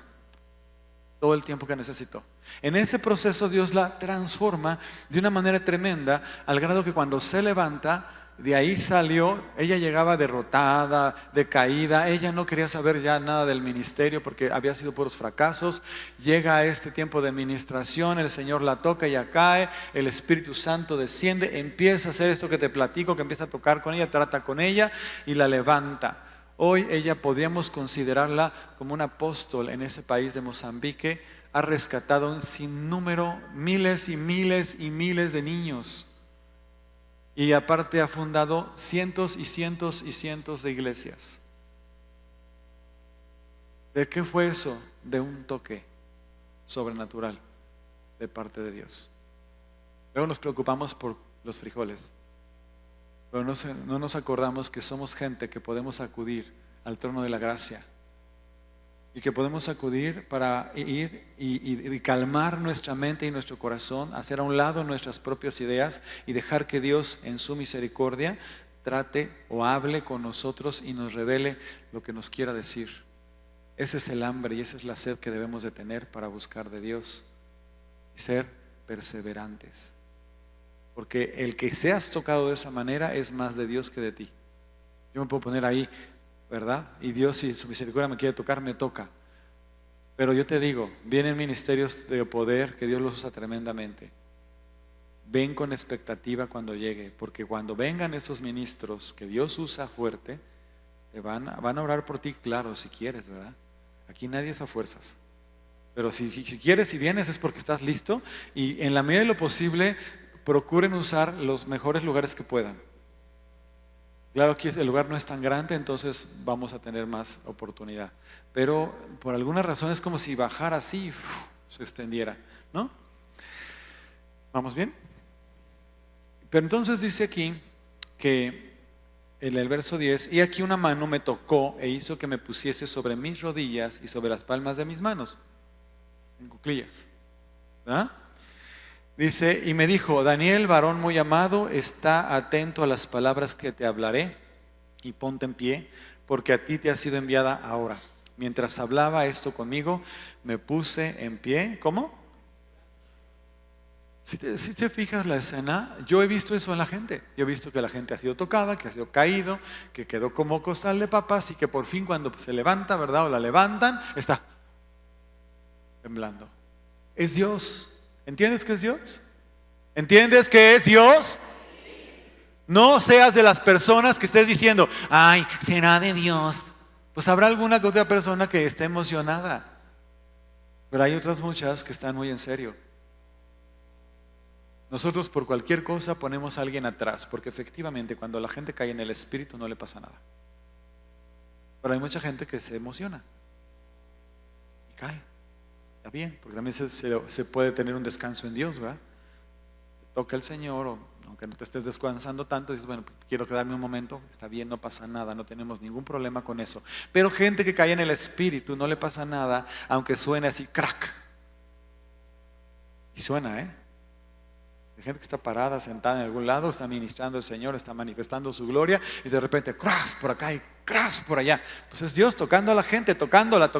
todo el tiempo que necesitó. En ese proceso Dios la transforma de una manera tremenda, al grado que cuando se levanta, de ahí salió. Ella llegaba derrotada, decaída, ella no quería saber ya nada del ministerio porque había sido puros fracasos. Llega a este tiempo de ministración, el Señor la toca, ella cae, el Espíritu Santo desciende, empieza a hacer esto que te platico, que empieza a tocar con ella, trata con ella y la levanta. Hoy ella podríamos considerarla como un apóstol en ese país de Mozambique. Ha rescatado un sinnúmero, miles y miles de niños. Y aparte ha fundado cientos y cientos de iglesias. ¿De qué fue eso? De un toque sobrenatural de parte de Dios. Luego nos preocupamos por los frijoles. Pero no nos acordamos que somos gente que podemos acudir al trono de la gracia y que podemos acudir para ir y calmar nuestra mente y nuestro corazón, hacer a un lado nuestras propias ideas y dejar que Dios en su misericordia trate o hable con nosotros y nos revele lo que nos quiera decir. Ese es el hambre y esa es la sed que debemos de tener para buscar de Dios y ser perseverantes. Porque el que seas tocado de esa manera es más de Dios que de ti. Yo me puedo poner ahí, ¿verdad? Y Dios, si su misericordia me quiere tocar, me toca. Pero yo te digo, vienen ministerios de poder que Dios los usa tremendamente. Ven con expectativa cuando llegue, porque cuando vengan esos ministros que Dios usa fuerte, van a orar por ti, claro, si quieres, ¿verdad? Aquí nadie es a fuerzas. Pero si quieres y vienes es porque estás listo, y en la medida de lo posible procuren usar los mejores lugares que puedan. Claro que el lugar no es tan grande, entonces vamos a tener más oportunidad. Pero por alguna razón es como si bajara así, se extendiera, ¿no? ¿Vamos bien? Pero entonces dice aquí que en el verso 10, y aquí una mano me tocó e hizo que me pusiese sobre mis rodillas y sobre las palmas de mis manos, en cuclillas, ¿verdad? Dice, y me dijo, Daniel, varón muy amado, está atento a las palabras que te hablaré y ponte en pie, porque a ti te ha sido enviada ahora. Mientras hablaba esto conmigo, me puse en pie. ¿Cómo? Si te fijas la escena, yo he visto eso en la gente. Yo he visto que la gente ha sido tocada, que ha sido caído, que quedó como costal de papas y que por fin cuando se levanta, ¿verdad? O la levantan, está temblando. Es Dios. ¿Entiendes que es Dios? ¿Entiendes que es Dios? No seas de las personas que estés diciendo, ay, será de Dios. Pues habrá alguna que otra persona que esté emocionada, pero hay otras muchas que están muy en serio. Nosotros por cualquier cosa ponemos a alguien atrás, porque efectivamente cuando la gente cae en el espíritu no le pasa nada. Pero hay mucha gente que se emociona y cae. Está bien, porque también se puede tener un descanso en Dios, ¿verdad? Te toca el Señor, o aunque no te estés descansando tanto, dices, bueno, quiero quedarme un momento, está bien, no pasa nada, no tenemos ningún problema con eso. Pero gente que cae en el espíritu no le pasa nada, aunque suene así, crack. Y suena, ¿eh? Hay gente que está parada, sentada en algún lado, está ministrando el Señor, está manifestando su gloria y de repente crash por acá y crash por allá. Pues es Dios tocando a la gente, tocándola,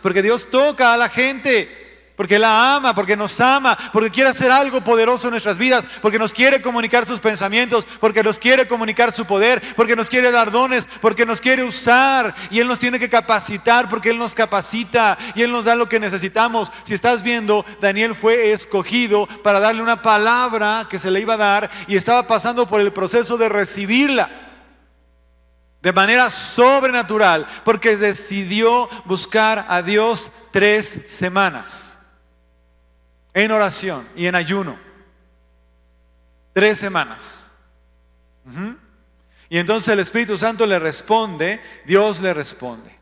porque Dios toca a la gente. Porque la ama, porque nos ama, porque quiere hacer algo poderoso en nuestras vidas, porque nos quiere comunicar sus pensamientos, porque nos quiere comunicar su poder, porque nos quiere dar dones, porque nos quiere usar y Él nos tiene que capacitar, porque Él nos capacita y Él nos da lo que necesitamos. Si estás viendo, Daniel fue escogido para darle una palabra que se le iba a dar y estaba pasando por el proceso de recibirla de manera sobrenatural, porque decidió buscar a Dios 3 semanas. En oración y en ayuno. 3 semanas. Y entonces el Espíritu Santo le responde, Dios le responde.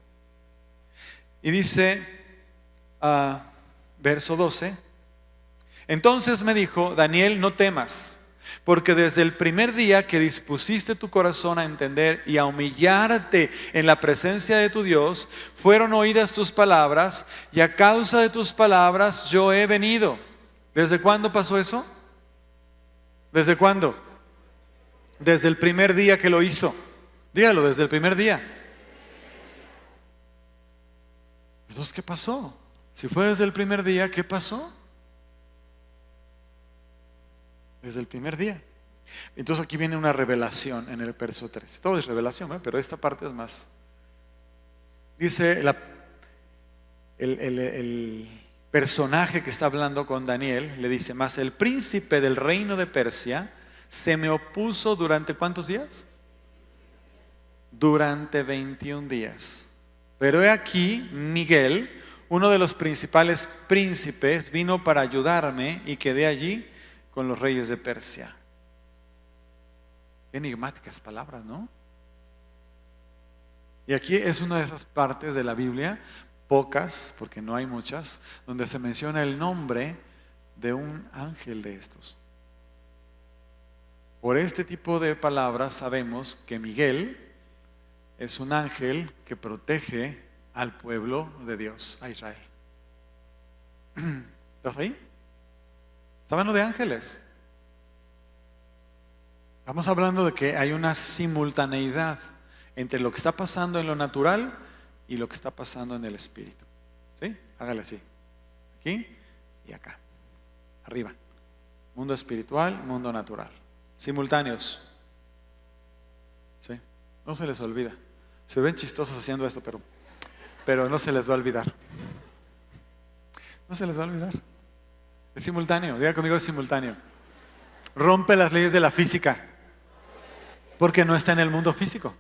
Y dice, verso 12, entonces me dijo, Daniel, no temas, porque desde el primer día que dispusiste tu corazón a entender y a humillarte en la presencia de tu Dios, fueron oídas tus palabras, y a causa de tus palabras yo he venido. ¿Desde cuándo pasó eso? ¿Desde cuándo? Desde el primer día que lo hizo. Dígalo, desde el primer día. Entonces, ¿qué pasó? Si fue desde el primer día, ¿qué pasó? Desde el primer día. Entonces aquí viene una revelación en el verso 3. Todo es revelación, ¿eh? Pero esta parte es más. Dice el personaje que está hablando con Daniel, le dice, mas el príncipe del reino de Persia se me opuso durante ¿cuántos días? Durante 21 días. Pero he aquí, Miguel, uno de los principales príncipes, vino para ayudarme y quedé allí con los reyes de Persia. Qué enigmáticas palabras, ¿no? Y aquí es una de esas partes de la Biblia, pocas, porque no hay muchas, donde se menciona el nombre de un ángel de estos. Por este tipo de palabras sabemos que Miguel es un ángel que protege al pueblo de Dios, a Israel. ¿Estás ahí? Está hablando de ángeles. Estamos hablando de que hay una simultaneidad entre lo que está pasando en lo natural y lo que está pasando en el espíritu. ¿Sí? Hágale así. Aquí y acá. Arriba. Mundo espiritual, mundo natural. Simultáneos. ¿Sí? No se les olvida. Se ven chistosos haciendo esto, pero no se les va a olvidar. No se les va a olvidar. Es simultáneo, diga conmigo, es simultáneo. Rompe las leyes de la física, porque no está en el mundo físico.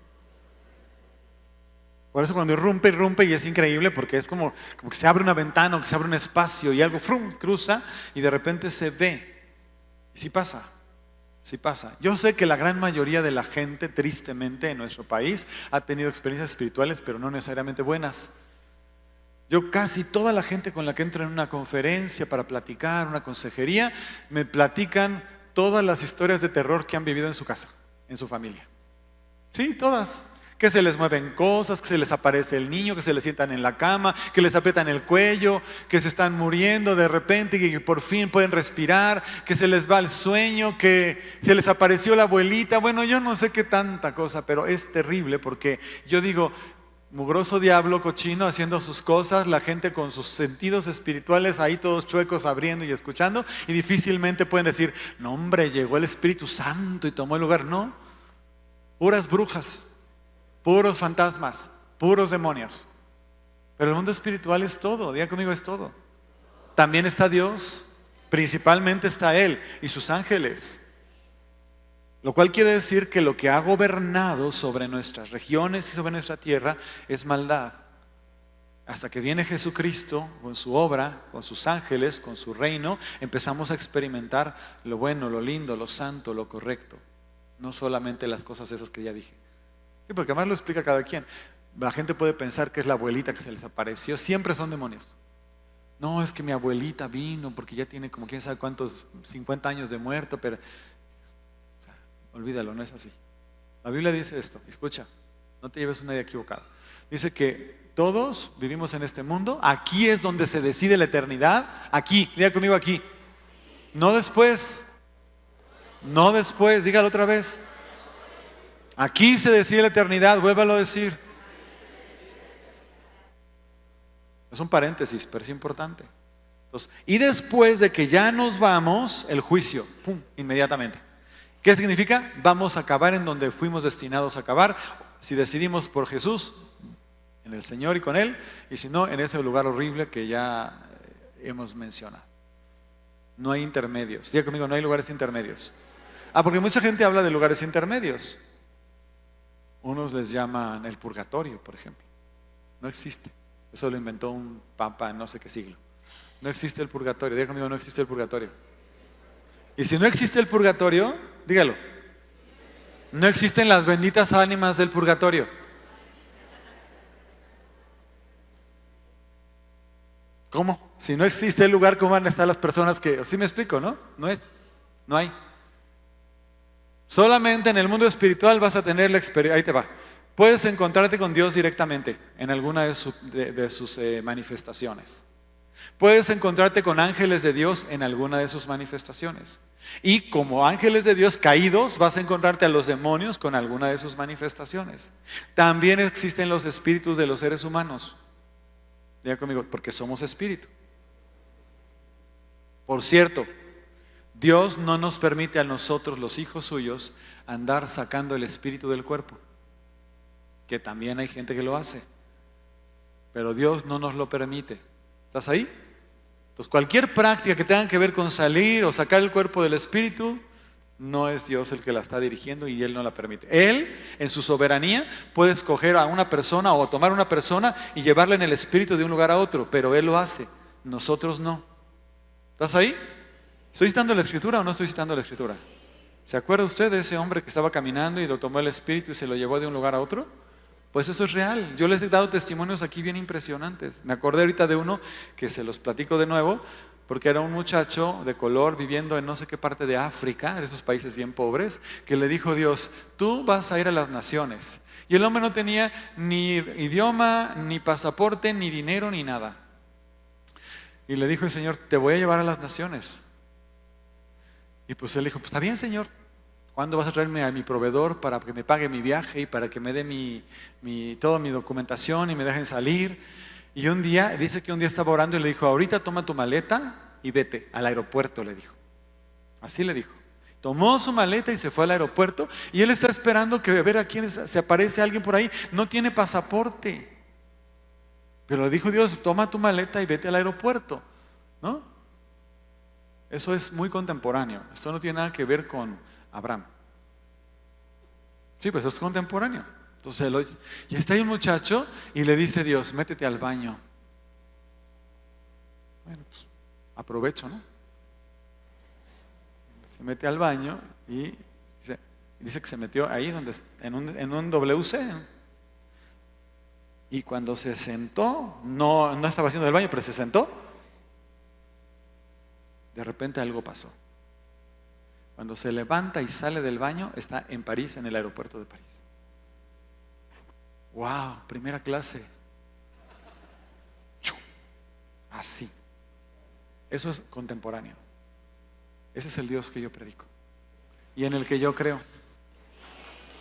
Por eso cuando irrumpe y es increíble, porque es como que se abre una ventana o que se abre un espacio y algo cruza y de repente se ve. Y sí pasa. Yo sé que la gran mayoría de la gente, tristemente en nuestro país, ha tenido experiencias espirituales, pero no necesariamente buenas. Yo casi toda la gente con la que entro en una conferencia para platicar, una consejería, me platican todas las historias de terror que han vivido en su casa, en su familia. Sí, todas. Que se les mueven cosas, que se les aparece el niño, que se les sientan en la cama, que les aprietan el cuello, que se están muriendo de repente y que por fin pueden respirar, que se les va el sueño, que se les apareció la abuelita. Bueno, yo no sé qué tanta cosa, pero es terrible porque yo digo, mugroso diablo cochino haciendo sus cosas, la gente con sus sentidos espirituales ahí todos chuecos abriendo y escuchando, y difícilmente pueden decir, no hombre, llegó el Espíritu Santo y tomó el lugar. No, puras brujas, puros fantasmas, puros demonios. Pero el mundo espiritual es todo, diga conmigo, es todo. También está Dios, principalmente está Él y sus ángeles. Lo cual quiere decir que lo que ha gobernado sobre nuestras regiones y sobre nuestra tierra es maldad. Hasta que viene Jesucristo con su obra, con sus ángeles, con su reino, empezamos a experimentar lo bueno, lo lindo, lo santo, lo correcto. No solamente las cosas esas que ya dije. Sí, porque además lo explica cada quien. La gente puede pensar que es la abuelita que se les apareció. Siempre son demonios. No, es que mi abuelita vino porque ya tiene como quién sabe cuántos, 50 años de muerto, pero... olvídalo, no es así. La Biblia dice esto, escucha, No te lleves una idea equivocada. Dice que todos vivimos en este mundo. Aquí es donde se decide la eternidad. Aquí, diga conmigo aquí. No después. No después, dígalo otra vez. Aquí se decide la eternidad, vuélvalo a decir. Es un paréntesis, pero es importante. Entonces, y después de que ya nos vamos, el juicio, ¡pum!, inmediatamente. ¿Qué significa? Vamos a acabar en donde fuimos destinados a acabar. Si decidimos por Jesús, en el Señor y con Él, y si no, en ese lugar horrible que ya hemos mencionado. No hay intermedios. Diga conmigo, no hay lugares intermedios. Porque mucha gente habla de lugares intermedios. Unos les llaman el purgatorio, por ejemplo. No existe. Eso lo inventó un papa en no sé qué siglo. No existe el purgatorio. Diga conmigo, no existe el purgatorio. Y si no existe el purgatorio, dígalo. No existen las benditas ánimas del purgatorio. ¿Cómo? Si no existe el lugar, ¿cómo van a estar las personas que... ¿Sí me explico, no? No hay. Solamente en el mundo espiritual vas a tener la experiencia. Ahí te va. Puedes encontrarte con Dios directamente en alguna de sus manifestaciones. Puedes encontrarte con ángeles de Dios en alguna de sus manifestaciones. Y como ángeles de Dios caídos, vas a encontrarte a los demonios con alguna de sus manifestaciones. También existen los espíritus de los seres humanos. Diga conmigo, porque somos espíritu. Por cierto, Dios no nos permite a nosotros, los hijos suyos, andar sacando el espíritu del cuerpo. Que también hay gente que lo hace. Pero Dios no nos lo permite. ¿Estás ahí? Entonces, cualquier práctica que tenga que ver con salir o sacar el cuerpo del espíritu, no es Dios el que la está dirigiendo y Él no la permite. Él, en su soberanía, puede escoger a una persona o tomar a una persona y llevarla en el espíritu de un lugar a otro, pero Él lo hace, nosotros no. ¿Estás ahí? ¿Estoy citando la escritura o no estoy citando la escritura? ¿Se acuerda usted de ese hombre que estaba caminando y lo tomó el espíritu y se lo llevó de un lugar a otro? Pues eso es real. Yo les he dado testimonios aquí bien impresionantes. Me acordé ahorita de uno que se los platico de nuevo, porque era un muchacho de color viviendo en no sé qué parte de África, de esos países bien pobres, que le dijo Dios, tú vas a ir a las naciones. Y el hombre no tenía ni idioma, ni pasaporte, ni dinero, ni nada. Y le dijo el Señor, te voy a llevar a las naciones. Y pues él dijo, pues está bien, Señor. ¿Cuándo vas a traerme a mi proveedor para que me pague mi viaje y para que me dé toda mi documentación y me dejen salir? Y un día, dice que un día estaba orando y le dijo, ahorita toma tu maleta y vete al aeropuerto, le dijo. Así le dijo. Tomó su maleta y se fue al aeropuerto y él está esperando que ver a quién se aparece alguien por ahí. No tiene pasaporte. Pero le dijo Dios, toma tu maleta y vete al aeropuerto, ¿no? Eso es muy contemporáneo. Esto no tiene nada que ver con Abraham. Sí, pues eso es contemporáneo. Entonces, y está ahí un muchacho y le dice Dios, métete al baño. Bueno, pues aprovecho, ¿no? Se mete al baño y dice que se metió ahí en un WC. Y cuando se sentó, no estaba haciendo el baño, pero se sentó. De repente algo pasó. Cuando se levanta y sale del baño, está en París, en el aeropuerto de París. ¡Wow! Primera clase. Así. Eso es contemporáneo. Ese es el Dios que yo predico y en el que yo creo.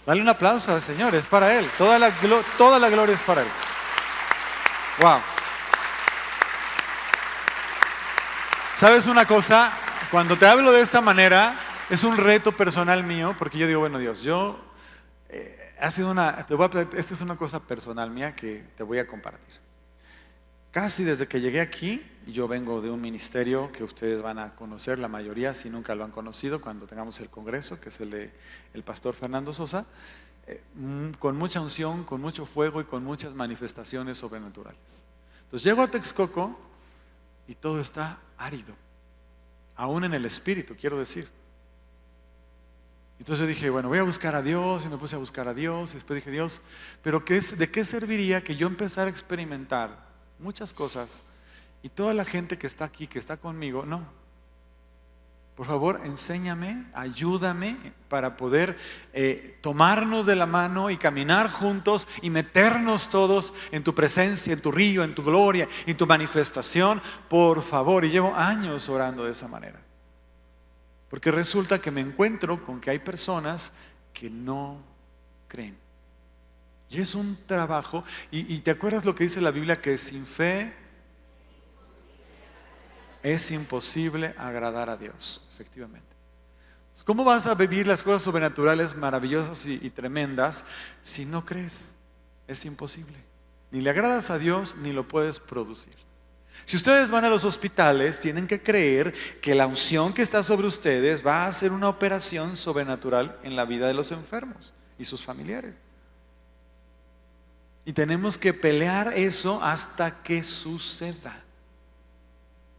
Dale un aplauso al Señor, es para Él. Toda la gloria es para Él. ¡Wow! ¿Sabes una cosa? Cuando te hablo de esta manera, es un reto personal mío, porque yo digo, bueno, Dios, esta es una cosa personal mía que te voy a compartir. Casi desde que llegué aquí, yo vengo de un ministerio que ustedes van a conocer, la mayoría, si nunca lo han conocido, cuando tengamos el congreso, que es el pastor Fernando Sosa, con mucha unción, con mucho fuego y con muchas manifestaciones sobrenaturales. Entonces llego a Texcoco y todo está árido, aún en el espíritu, quiero decir. Entonces yo dije, bueno, voy a buscar a Dios, y me puse a buscar a Dios, y después dije, Dios, pero ¿de qué serviría que yo empezara a experimentar muchas cosas y toda la gente que está aquí, que está conmigo, no? Por favor, enséñame, ayúdame para poder tomarnos de la mano y caminar juntos y meternos todos en tu presencia, en tu río, en tu gloria, en tu manifestación, por favor. Y llevo años orando de esa manera. Porque resulta que me encuentro con que hay personas que no creen. Y es un trabajo. Y ¿te acuerdas lo que dice la Biblia? Que sin fe es imposible agradar a Dios, efectivamente. ¿Cómo vas a vivir las cosas sobrenaturales maravillosas y tremendas si no crees? Es imposible. Ni le agradas a Dios ni lo puedes producir. Si ustedes van a los hospitales, tienen que creer que la unción que está sobre ustedes va a hacer una operación sobrenatural en la vida de los enfermos y sus familiares. Y tenemos que pelear eso hasta que suceda.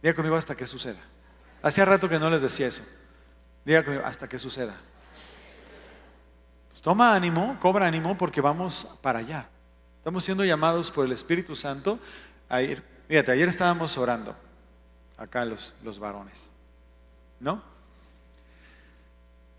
Diga conmigo, hasta que suceda. Hacía rato que no les decía eso. Diga conmigo, hasta que suceda. Pues toma ánimo, cobra ánimo, porque vamos para allá. Estamos siendo llamados por el Espíritu Santo a ir. Fíjate, ayer estábamos orando, acá los varones, ¿no?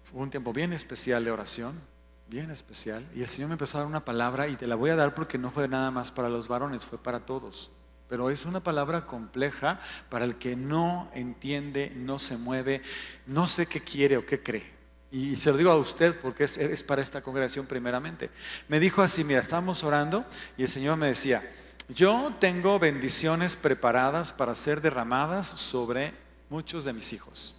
Fue un tiempo bien especial de oración, bien especial. Y el Señor me empezó a dar una palabra, y te la voy a dar porque no fue nada más para los varones, fue para todos. Pero es una palabra compleja para el que no entiende, no se mueve, no sé qué quiere o qué cree. Y se lo digo a usted porque es para esta congregación primeramente. Me dijo así, mira, estábamos orando y el Señor me decía, yo tengo bendiciones preparadas para ser derramadas sobre muchos de mis hijos.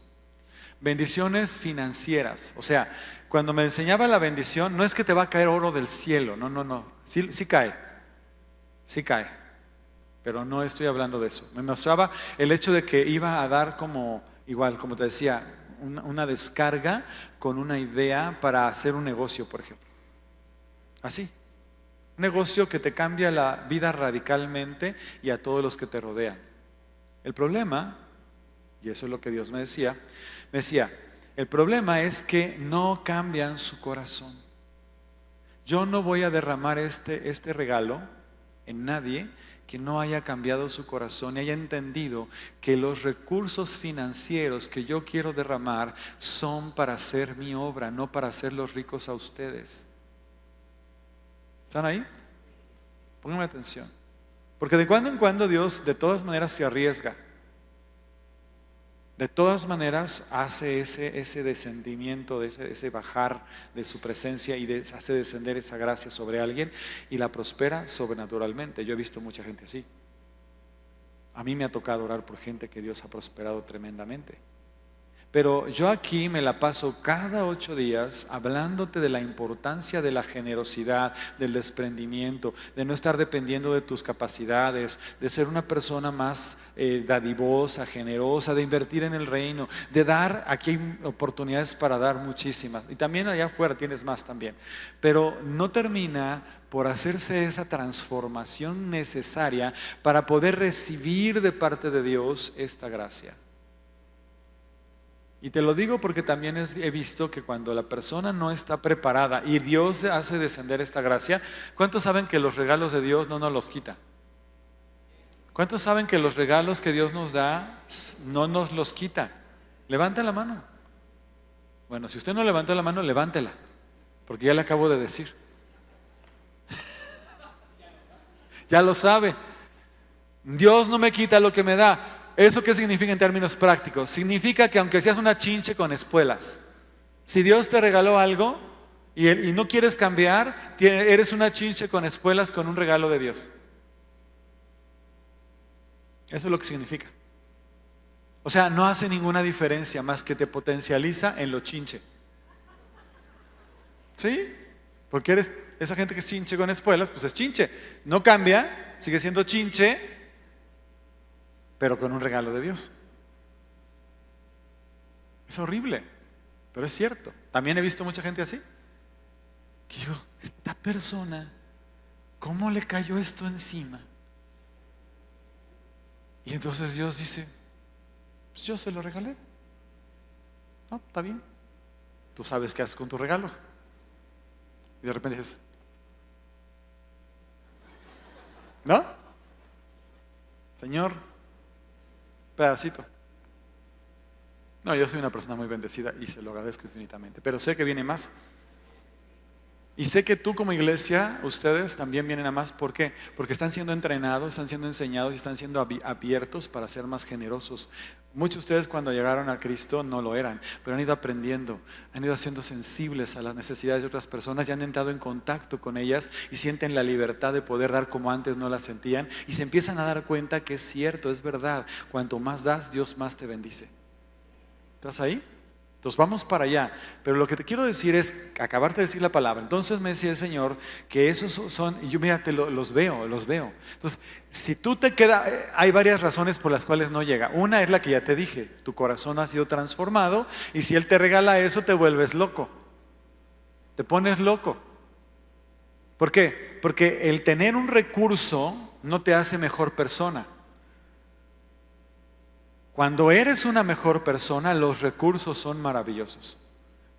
Bendiciones financieras. O sea, cuando me enseñaba la bendición, no es que te va a caer oro del cielo, no. Sí cae, sí cae. Pero no estoy hablando de eso. Me mostraba el hecho de que iba a dar como, igual, como te decía, una descarga con una idea para hacer un negocio, por ejemplo. Así. Un negocio que te cambia la vida radicalmente y a todos los que te rodean. El problema, y eso es lo que Dios me decía, el problema es que no cambian su corazón. Yo no voy a derramar este regalo en nadie que no haya cambiado su corazón y haya entendido que los recursos financieros que yo quiero derramar son para hacer mi obra, no para hacerlos ricos a ustedes. ¿Están ahí? Pónganme atención. Porque de cuando en cuando Dios de todas maneras se arriesga. De todas maneras hace ese descendimiento, ese bajar de su presencia y hace descender esa gracia sobre alguien y la prospera sobrenaturalmente. Yo he visto mucha gente así. A mí me ha tocado orar por gente que Dios ha prosperado tremendamente. Pero yo aquí me la paso cada 8 días hablándote de la importancia de la generosidad, del desprendimiento, de no estar dependiendo de tus capacidades, de ser una persona más dadivosa, generosa, de invertir en el reino, de dar. Aquí hay oportunidades para dar muchísimas. Y también allá afuera tienes más también. Pero no termina por hacerse esa transformación necesaria para poder recibir de parte de Dios esta gracia. Y te lo digo porque también he visto que cuando la persona no está preparada y Dios hace descender esta gracia, ¿cuántos saben que los regalos de Dios no nos los quita? ¿Cuántos saben que los regalos que Dios nos da no nos los quita? Levanta la mano. Bueno, si usted no levantó la mano, levántela, porque ya le acabo de decir. Ya lo sabe. Dios no me quita lo que me da. ¿Eso qué significa en términos prácticos? Significa que aunque seas una chinche con espuelas, si Dios te regaló algo y no quieres cambiar, eres una chinche con espuelas con un regalo de Dios. Eso es lo que significa. O sea, no hace ninguna diferencia más que te potencializa en lo chinche. ¿Sí? Porque eres esa gente que es chinche con espuelas, pues es chinche. No cambia, sigue siendo chinche, pero con un regalo de Dios. Es horrible, pero es cierto. También he visto mucha gente así. Que digo, esta persona, ¿cómo le cayó esto encima? Y entonces Dios dice, pues yo se lo regalé. No, está bien. Tú sabes qué haces con tus regalos. Y de repente dices, ¿no? Señor, pedacito. No, yo soy una persona muy bendecida y se lo agradezco infinitamente, pero sé que viene más. Y sé que tú como iglesia, ustedes también vienen a más. ¿Por qué? Porque están siendo entrenados, están siendo enseñados y están siendo abiertos para ser más generosos. Muchos de ustedes cuando llegaron a Cristo no lo eran, pero han ido aprendiendo, han ido siendo sensibles a las necesidades de otras personas y han entrado en contacto con ellas y sienten la libertad de poder dar como antes no la sentían y se empiezan a dar cuenta que es cierto, es verdad. Cuanto más das, Dios más te bendice. ¿Estás ahí? Entonces vamos para allá, pero lo que te quiero decir es, acabarte de decir la palabra. Entonces me decía el Señor que esos son, y yo mira, los veo. Entonces, si tú te quedas, hay varias razones por las cuales no llega. Una es la que ya te dije, tu corazón ha sido transformado y si Él te regala eso te vuelves loco, te pones loco. ¿Por qué? Porque el tener un recurso no te hace mejor persona. Cuando eres una mejor persona, los recursos son maravillosos.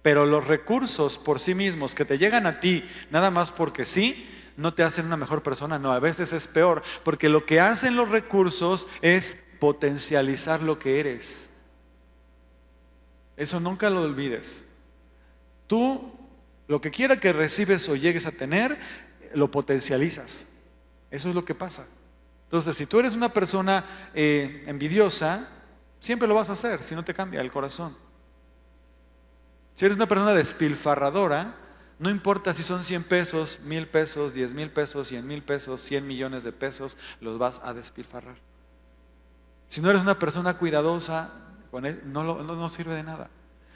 Pero los recursos por sí mismos que te llegan a ti, nada más porque sí, no te hacen una mejor persona. No, a veces es peor. Porque lo que hacen los recursos es potencializar lo que eres. Eso nunca lo olvides. Tú, lo que quiera que recibes o llegues a tener, lo potencializas. Eso es lo que pasa. Entonces, si tú eres una persona envidiosa, siempre lo vas a hacer si no te cambia el corazón. Si eres una persona despilfarradora, no importa si son 100 pesos, 1000 pesos, 10,000 pesos, 100,000 pesos, 100 millones de pesos, los vas a despilfarrar. Si no eres una persona cuidadosa, no sirve de nada.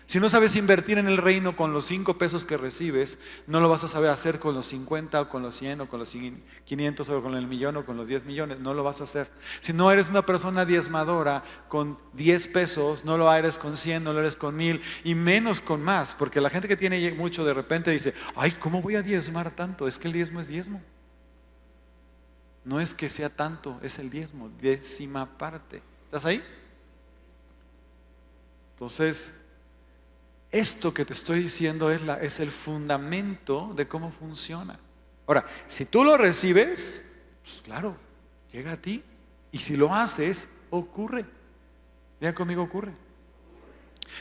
Si no sabes invertir en el reino con los 5 pesos que recibes, no lo vas a saber hacer con los 50 o con los 100 o con los 500 o con el millón o con los 10 millones, no lo vas a hacer. Si no eres una persona diezmadora con 10 pesos, no lo eres con 100, no lo eres con 1000 y menos con más, porque la gente que tiene mucho de repente dice, ay, ¿cómo voy a diezmar tanto? Es que el diezmo es diezmo. No es que sea tanto, es el diezmo, 10ª parte. ¿Estás ahí? Entonces, esto que te estoy diciendo es el fundamento de cómo funciona. Ahora, si tú lo recibes, pues claro, llega a ti. Y si lo haces, ocurre. Diga conmigo, ocurre.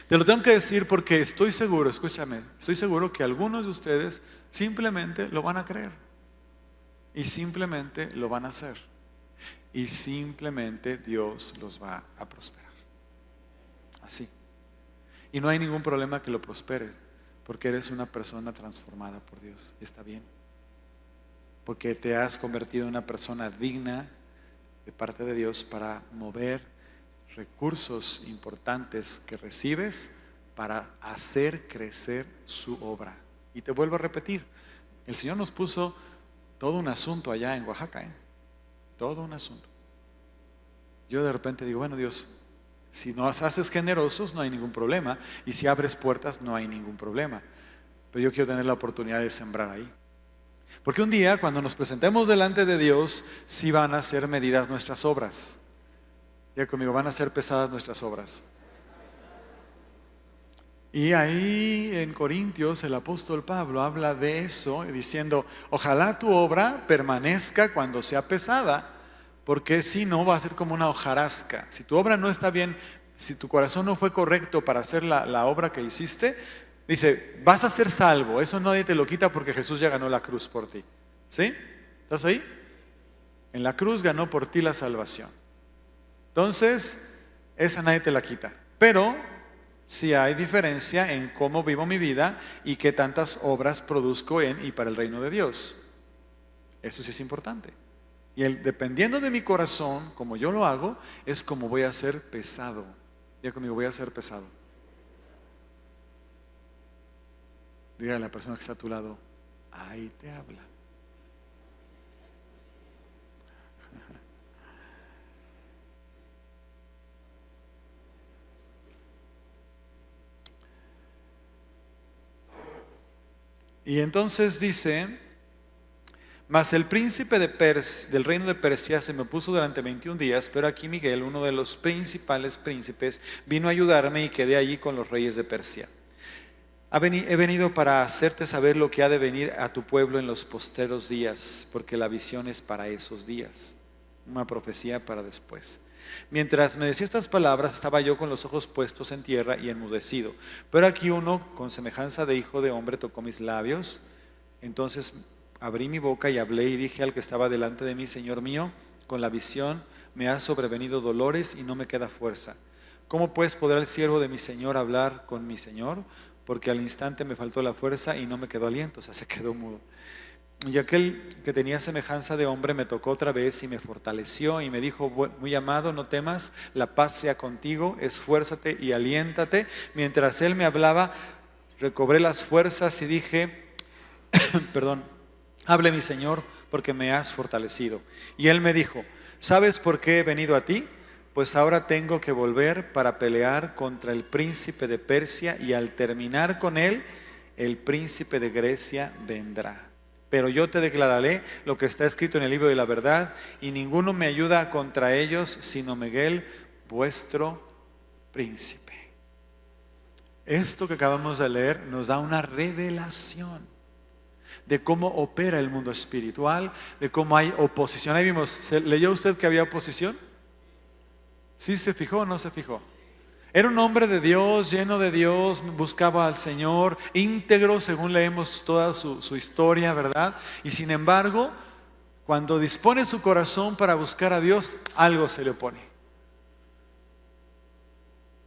Te lo tengo que decir porque estoy seguro, escúchame, estoy seguro que algunos de ustedes simplemente lo van a creer. Y simplemente lo van a hacer. Y simplemente Dios los va a prosperar. Así. Y no hay ningún problema que lo prosperes, porque eres una persona transformada por Dios. Y está bien. Porque te has convertido en una persona digna de parte de Dios para mover recursos importantes que recibes para hacer crecer su obra. Y te vuelvo a repetir, el Señor nos puso todo un asunto allá en Oaxaca, todo un asunto. Yo de repente digo, bueno, Dios, si nos haces generosos no hay ningún problema y si abres puertas no hay ningún problema, pero yo quiero tener la oportunidad de sembrar ahí, porque un día cuando nos presentemos delante de Dios sí van a ser medidas nuestras obras. Ya conmigo, van a ser pesadas nuestras obras. Y ahí en Corintios el apóstol Pablo habla de eso diciendo, ojalá tu obra permanezca cuando sea pesada, porque si no va a ser como una hojarasca. Si tu obra no está bien, si tu corazón no fue correcto para hacer la obra que hiciste, dice, vas a ser salvo. Eso nadie te lo quita porque Jesús ya ganó la cruz por ti. ¿Sí? ¿Estás ahí? En la cruz ganó por ti la salvación. Entonces, esa nadie te la quita. Pero sí hay diferencia en cómo vivo mi vida y qué tantas obras produzco en y para el reino de Dios. Eso sí es importante. Y dependiendo de mi corazón, como yo lo hago, es como voy a ser pesado. Diga conmigo, voy a ser pesado. Diga a la persona que está a tu lado, ahí te habla. Y entonces dice, mas el príncipe del reino de Persia se me opuso durante 21 días, pero aquí Miguel, uno de los principales príncipes, vino a ayudarme y quedé allí con los reyes de Persia. He venido para hacerte saber lo que ha de venir a tu pueblo en los posteros días, porque la visión es para esos días, una profecía para después. Mientras me decía estas palabras, estaba yo con los ojos puestos en tierra y enmudecido. Pero aquí uno, con semejanza de hijo de hombre, tocó mis labios. Entonces abrí mi boca y hablé y dije al que estaba delante de mí: Señor mío, con la visión me ha sobrevenido dolores y no me queda fuerza. ¿Cómo pues podrá el siervo de mi Señor hablar con mi Señor? Porque al instante me faltó la fuerza y no me quedó aliento, o sea, se quedó mudo. Y aquel que tenía semejanza de hombre me tocó otra vez y me fortaleció y me dijo: muy amado, no temas, la paz sea contigo, esfuérzate y aliéntate. Mientras él me hablaba, recobré las fuerzas y dije, perdón, hable mi Señor, porque me has fortalecido. Y él me dijo: ¿sabes por qué he venido a ti? Pues ahora tengo que volver para pelear contra el príncipe de Persia, y al terminar con él, el príncipe de Grecia vendrá. Pero yo te declararé lo que está escrito en el libro de la verdad, y ninguno me ayuda contra ellos, sino Miguel, vuestro príncipe. Esto que acabamos de leer nos da una revelación de cómo opera el mundo espiritual, de cómo hay oposición. Ahí vimos, ¿leyó usted que había oposición? ¿Sí se fijó o no se fijó? Era un hombre de Dios, lleno de Dios, buscaba al Señor, íntegro según leemos toda su historia, ¿verdad? Y sin embargo, cuando dispone su corazón para buscar a Dios, algo se le opone.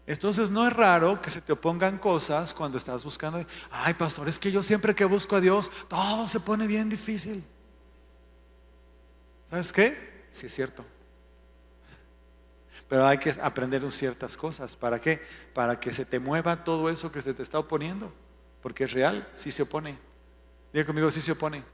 Entonces no es raro que se te opongan cosas cuando estás buscando. Ay, pastor, es que yo siempre que busco a Dios, todo se pone bien difícil. ¿Sabes qué? Sí es cierto. Pero hay que aprender ciertas cosas. ¿Para qué? Para que se te mueva todo eso que se te está oponiendo. Porque es real, sí se opone. Diga conmigo, sí se opone.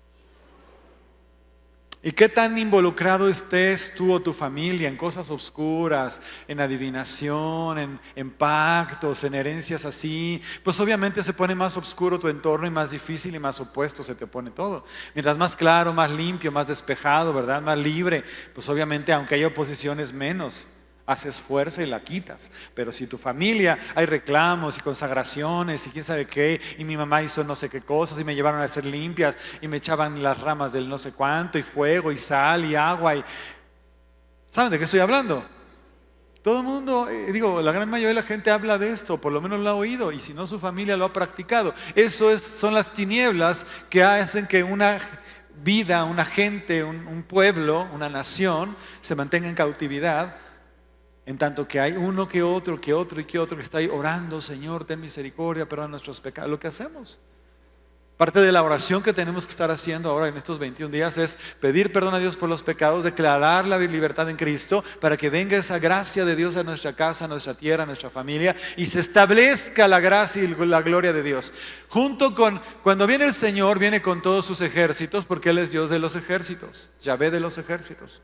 ¿Y qué tan involucrado estés tú o tu familia en cosas oscuras, en adivinación, en pactos, en herencias así? Pues obviamente se pone más oscuro tu entorno y más difícil y más opuesto se te pone todo. Mientras más claro, más limpio, más despejado, ¿verdad? Más libre, pues obviamente aunque haya oposiciones menos. Haces fuerza y la quitas. Pero si tu familia hay reclamos y consagraciones y quién sabe qué, y mi mamá hizo no sé qué cosas y me llevaron a ser limpias y me echaban las ramas del no sé cuánto y fuego y sal y agua y... ¿Saben de qué estoy hablando? Todo el mundo, la gran mayoría de la gente habla de esto, por lo menos lo ha oído, y si no su familia lo ha practicado. Son las tinieblas que hacen que una vida, una gente, un pueblo, una nación se mantenga en cautividad. En tanto que hay uno que otro que está ahí orando: Señor, ten misericordia, perdona nuestros pecados. Lo que hacemos, parte de la oración que tenemos que estar haciendo ahora en estos 21 días es pedir perdón a Dios por los pecados, declarar la libertad en Cristo, para que venga esa gracia de Dios a nuestra casa, a nuestra tierra, a nuestra familia, y se establezca la gracia y la gloria de Dios. Junto con, cuando viene el Señor, viene con todos sus ejércitos, porque Él es Dios de los ejércitos, Yahvé de los ejércitos.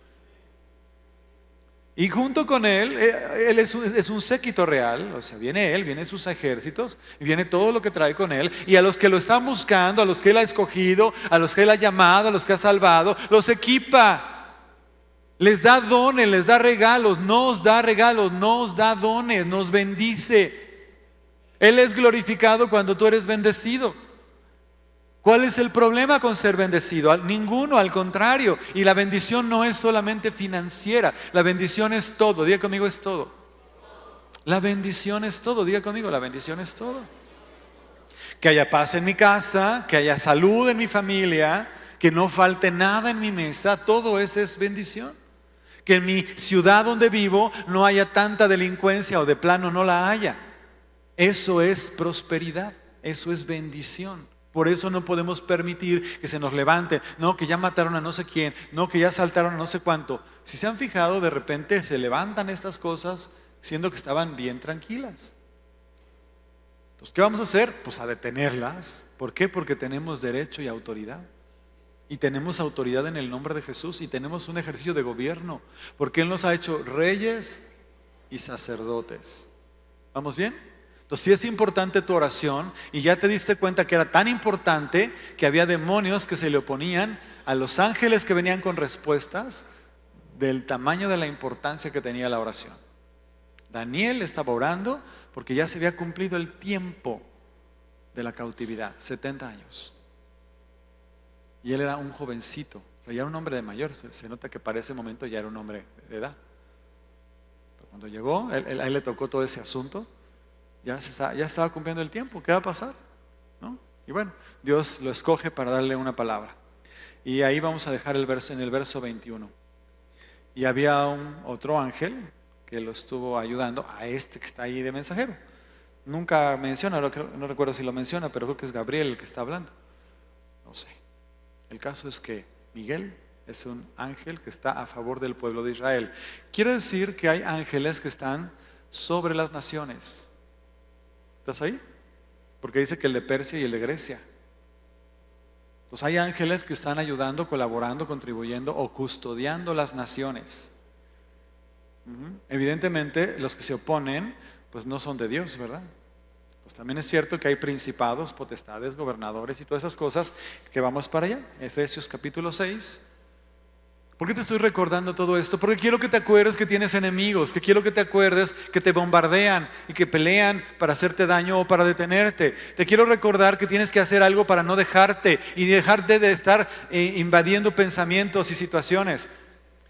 Y junto con Él es un séquito real, o sea, viene Él, vienen sus ejércitos, y viene todo lo que trae con Él, y a los que lo están buscando, a los que Él ha escogido, a los que Él ha llamado, a los que ha salvado, los equipa, les da dones, les da regalos, nos da dones, nos bendice. Él es glorificado cuando tú eres bendecido. ¿Cuál es el problema con ser bendecido? Ninguno, al contrario. Y la bendición no es solamente financiera, la bendición es todo. Diga conmigo, es todo. La bendición es todo. Diga conmigo, la bendición es todo. Que haya paz en mi casa, que haya salud en mi familia, que no falte nada en mi mesa, todo eso es bendición. Que en mi ciudad donde vivo no haya tanta delincuencia o de plano no la haya. Eso es prosperidad, eso es bendición. Por eso no podemos permitir que se nos levante, no, que ya mataron a no sé quién, no, que ya asaltaron a no sé cuánto. Si se han fijado, de repente se levantan estas cosas siendo que estaban bien tranquilas. Entonces, ¿qué vamos a hacer? Pues a detenerlas. ¿Por qué? Porque tenemos derecho y autoridad. Y tenemos autoridad en el nombre de Jesús, y tenemos un ejercicio de gobierno, porque Él nos ha hecho reyes y sacerdotes. ¿Vamos bien? Entonces sí es importante tu oración, y ya te diste cuenta que era tan importante que había demonios que se le oponían a los ángeles que venían con respuestas del tamaño de la importancia que tenía la oración. Daniel estaba orando porque ya se había cumplido el tiempo de la cautividad, 70 años. Y él era un jovencito, o sea, ya era un hombre de mayor, se nota que para ese momento ya era un hombre de edad. Cuando llegó, a él le tocó todo ese asunto, ya estaba cumpliendo el tiempo. ¿Qué va a pasar? ¿No? Y bueno, Dios lo escoge para darle una palabra. Y ahí vamos a dejar el verso en el verso 21. Y había otro ángel que lo estuvo ayudando a este que está ahí de mensajero. Nunca menciona, no recuerdo si lo menciona, pero creo que es Gabriel el que está hablando. No sé. El caso es que Miguel es un ángel que está a favor del pueblo de Israel. Quiere decir que hay ángeles que están sobre las naciones. ¿Estás ahí? Porque dice que el de Persia y el de Grecia. Entonces hay ángeles que están ayudando, colaborando, contribuyendo o custodiando las naciones. Evidentemente los que se oponen pues no son de Dios, ¿verdad? Pues también es cierto que hay principados, potestades, gobernadores y todas esas cosas que vamos para allá. Efesios capítulo 6. ¿Por qué te estoy recordando todo esto? Porque quiero que te acuerdes que tienes enemigos, que quiero que te acuerdes que te bombardean y que pelean para hacerte daño o para detenerte. Te quiero recordar que tienes que hacer algo para no dejarte y dejarte de estar invadiendo pensamientos y situaciones.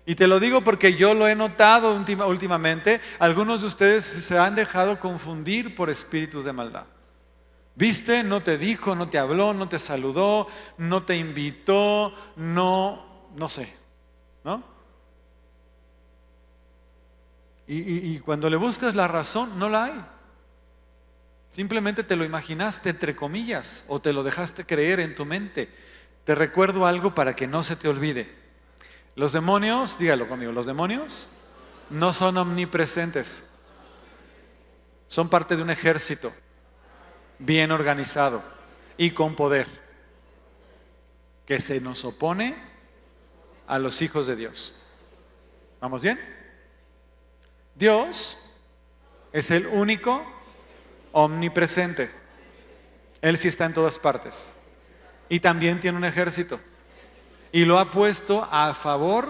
Y te lo digo porque yo lo he notado últimamente. Algunos de ustedes se han dejado confundir por espíritus de maldad. ¿Viste? No te dijo, no te habló, no te saludó, no te invitó, no sé, ¿no? Y cuando le buscas la razón, no la hay. Simplemente te lo imaginaste, entre comillas, o te lo dejaste creer en tu mente. Te recuerdo algo para que no se te olvide. Los demonios, dígalo conmigo, los demonios no son omnipresentes. Son parte de un ejército bien organizado y con poder que se nos opone a los hijos de Dios. ¿Vamos bien? Dios es el único omnipresente. Él sí está en todas partes. Y también tiene un ejército. Y lo ha puesto a favor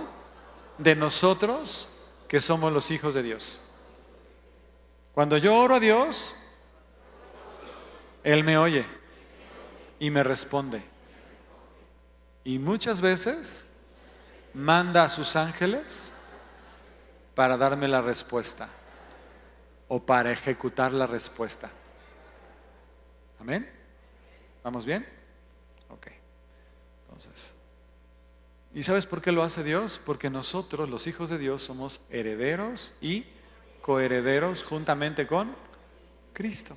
de nosotros que somos los hijos de Dios. Cuando yo oro a Dios, Él me oye y me responde. Y muchas veces manda a sus ángeles para darme la respuesta o para ejecutar la respuesta. ¿Amén? ¿Vamos bien? Ok. Entonces, ¿y sabes por qué lo hace Dios? Porque nosotros, los hijos de Dios, somos herederos y coherederos juntamente con Cristo.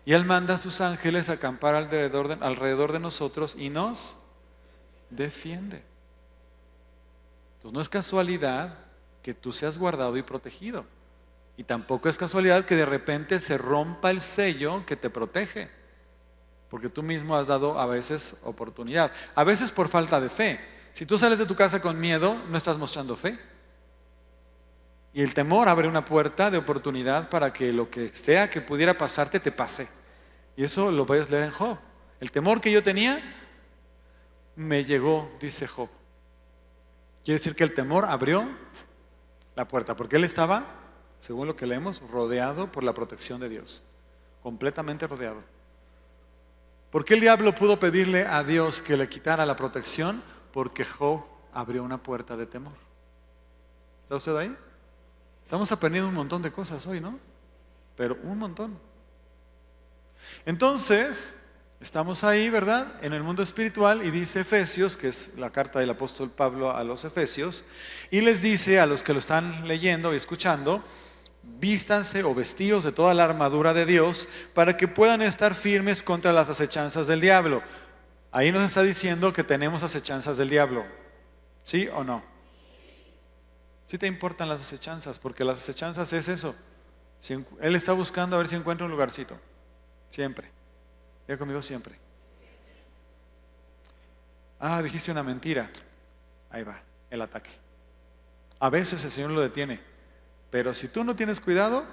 Y Él manda a sus ángeles a acampar alrededor de nosotros y nos defiende. Entonces no es casualidad que tú seas guardado y protegido. Y tampoco es casualidad que de repente se rompa el sello que te protege. Porque tú mismo has dado a veces oportunidad. A veces por falta de fe. Si tú sales de tu casa con miedo, no estás mostrando fe. Y el temor abre una puerta de oportunidad para que lo que sea que pudiera pasarte te pase. Y eso lo puedes leer en Job. El temor que yo tenía me llegó, dice Job. Quiere decir que el temor abrió la puerta, porque él estaba, según lo que leemos, rodeado por la protección de Dios. Completamente rodeado. ¿Por qué el diablo pudo pedirle a Dios que le quitara la protección? Porque Job abrió una puerta de temor. ¿Está usted ahí? Estamos aprendiendo un montón de cosas hoy, ¿no? Pero un montón. Entonces, estamos ahí, ¿verdad? En el mundo espiritual y dice Efesios, que es la carta del apóstol Pablo a los Efesios, y les dice a los que lo están leyendo y escuchando, vístanse o vestíos de toda la armadura de Dios para que puedan estar firmes contra las acechanzas del diablo. Ahí nos está diciendo que tenemos acechanzas del diablo. ¿Sí o no? ¿Sí te importan las acechanzas? Porque las acechanzas es eso. Él está buscando a ver si encuentra un lugarcito. Siempre. Diga conmigo siempre. Dijiste una mentira. Ahí va, el ataque. A veces el Señor lo detiene. Pero si tú no tienes cuidado,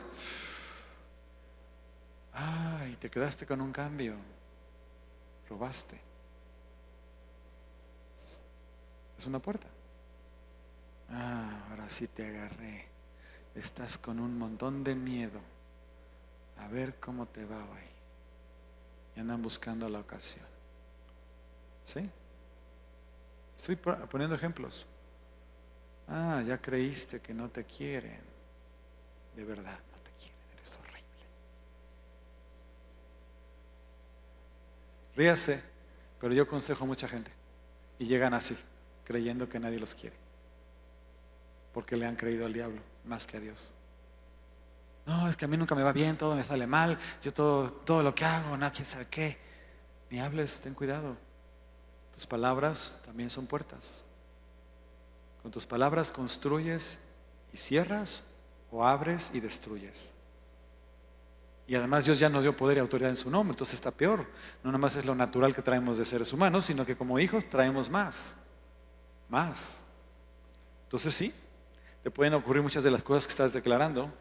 te quedaste con un cambio. Robaste. Es una puerta. Ahora sí te agarré. Estás con un montón de miedo. A ver cómo te va hoy. Y andan buscando la ocasión. ¿Sí? Estoy poniendo ejemplos. Ya creíste que no te quieren. de verdad no te quieren, eres horrible. Ríase, pero yo aconsejo a mucha gente y llegan así, creyendo que nadie los quiere, porque le han creído al diablo más que a Dios. No, es que a mí nunca me va bien, todo me sale mal, yo todo lo que hago, no, quién sabe qué. Ni hables, ten cuidado. Tus palabras también son puertas. Con tus palabras construyes y cierras, o abres y destruyes. Y además Dios ya nos dio poder y autoridad en su nombre, entonces está peor. No nomás es lo natural que traemos de seres humanos, sino que como hijos traemos más. Entonces sí, te pueden ocurrir muchas de las cosas que estás declarando,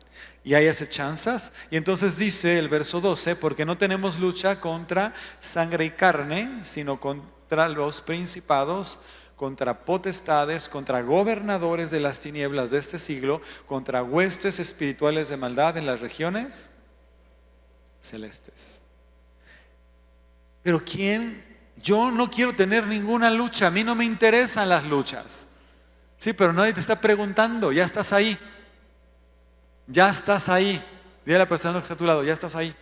y hay acechanzas. Y entonces dice el verso 12, porque no tenemos lucha contra sangre y carne, sino contra los principados, contra potestades, contra gobernadores de las tinieblas de este siglo, contra huestes espirituales de maldad en las regiones celestes. Pero yo no quiero tener ninguna lucha, a mí no me interesan las luchas. Sí, pero nadie te está preguntando, ya estás ahí. Ya estás ahí. Dile a la persona que está a tu lado, ya estás ahí.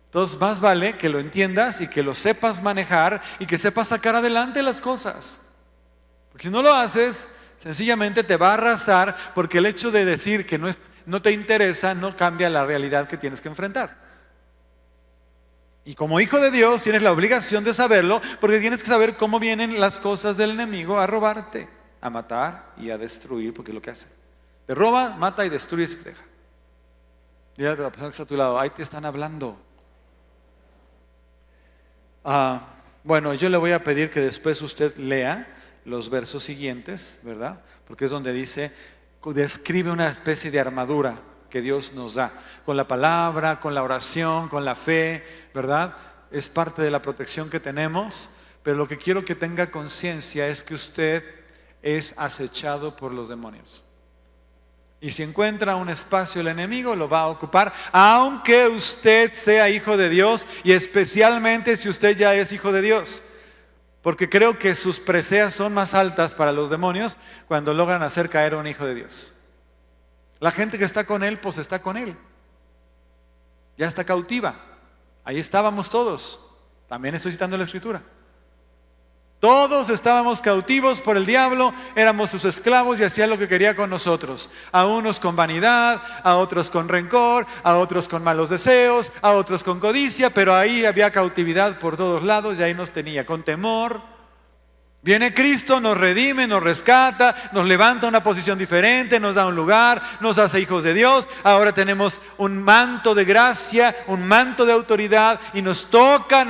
Entonces más vale que lo entiendas y que lo sepas manejar y que sepas sacar adelante las cosas. Porque si no lo haces, sencillamente te va a arrasar, porque el hecho de decir que no te interesa no cambia la realidad que tienes que enfrentar. Y como hijo de Dios tienes la obligación de saberlo, porque tienes que saber cómo vienen las cosas del enemigo a robarte, a matar y a destruir, porque es lo que hace. Te roba, mata y destruye y se te deja. Dile a la persona que está a tu lado, ahí te están hablando. Bueno, yo le voy a pedir que después usted lea los versos siguientes, ¿verdad? Porque es donde dice, describe una especie de armadura que Dios nos da, con la palabra, con la oración, con la fe, ¿verdad? Es parte de la protección que tenemos, pero lo que quiero que tenga conciencia es que usted es acechado por los demonios. Y si encuentra un espacio el enemigo, lo va a ocupar, aunque usted sea hijo de Dios, y especialmente si usted ya es hijo de Dios. Porque creo que sus preseas son más altas para los demonios cuando logran hacer caer a un hijo de Dios. La gente que está con él, pues está con él. Ya está cautiva. Ahí estábamos todos. También estoy citando la Escritura. Todos estábamos cautivos por el diablo, éramos sus esclavos y hacía lo que quería con nosotros. A unos con vanidad, a otros con rencor, a otros con malos deseos, a otros con codicia, pero ahí había cautividad por todos lados y ahí nos tenía con temor. Viene Cristo, nos redime, nos rescata, nos levanta a una posición diferente, nos da un lugar, nos hace hijos de Dios. Ahora tenemos un manto de gracia, un manto de autoridad, y nos toca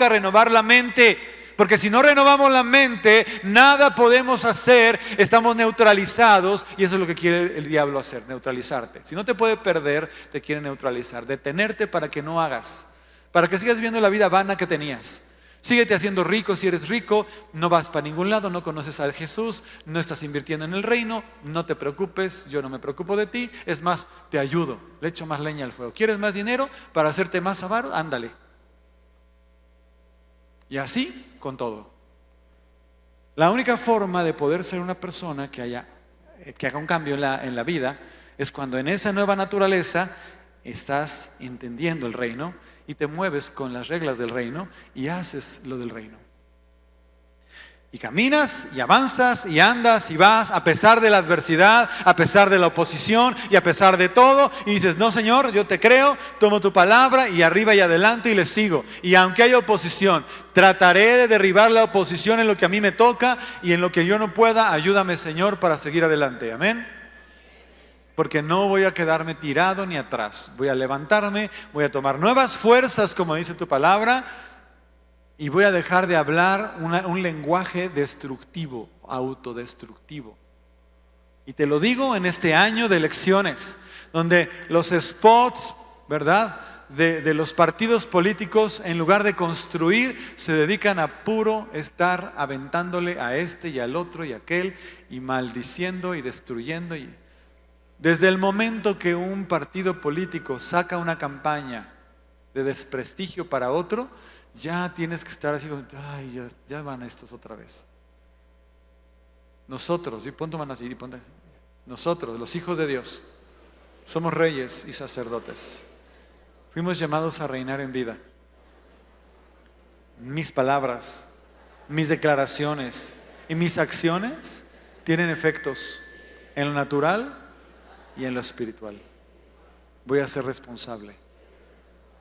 renovar la mente. Porque si no renovamos la mente, nada podemos hacer, estamos neutralizados, y eso es lo que quiere el diablo hacer, neutralizarte. Si no te puede perder, te quiere neutralizar, detenerte para que no hagas, para que sigas viviendo la vida vana que tenías. Síguete haciendo rico si eres rico, no vas para ningún lado, no conoces a Jesús, no estás invirtiendo en el reino, no te preocupes, yo no me preocupo de ti, es más, te ayudo, le echo más leña al fuego. ¿Quieres más dinero para hacerte más avaro? Ándale. Y así con todo. La única forma de poder ser una persona que haga un cambio en la vida es cuando en esa nueva naturaleza estás entendiendo el reino y te mueves con las reglas del reino y haces lo del reino. Y caminas y avanzas y andas y vas a pesar de la adversidad, a pesar de la oposición y a pesar de todo, y dices, no Señor, yo te creo, tomo tu palabra y arriba y adelante y le sigo. Y aunque haya oposición, trataré de derribar la oposición en lo que a mí me toca, y en lo que yo no pueda, ayúdame Señor para seguir adelante. Amén. Porque no voy a quedarme tirado ni atrás. Voy a levantarme, voy a tomar nuevas fuerzas, como dice tu palabra, y voy a dejar de hablar un lenguaje destructivo, autodestructivo. Y te lo digo en este año de elecciones, donde los spots, ¿verdad?, de los partidos políticos, en lugar de construir, se dedican a puro estar aventándole a este y al otro y a aquel, y maldiciendo y destruyendo. Desde el momento que un partido político saca una campaña de desprestigio para otro, ya tienes que estar así, ay, ya van estos otra vez. Nosotros, y pon tu mano así, nosotros, los hijos de Dios, somos reyes y sacerdotes. Fuimos llamados a reinar en vida. Mis palabras, mis declaraciones y mis acciones tienen efectos en lo natural y en lo espiritual. Voy a ser responsable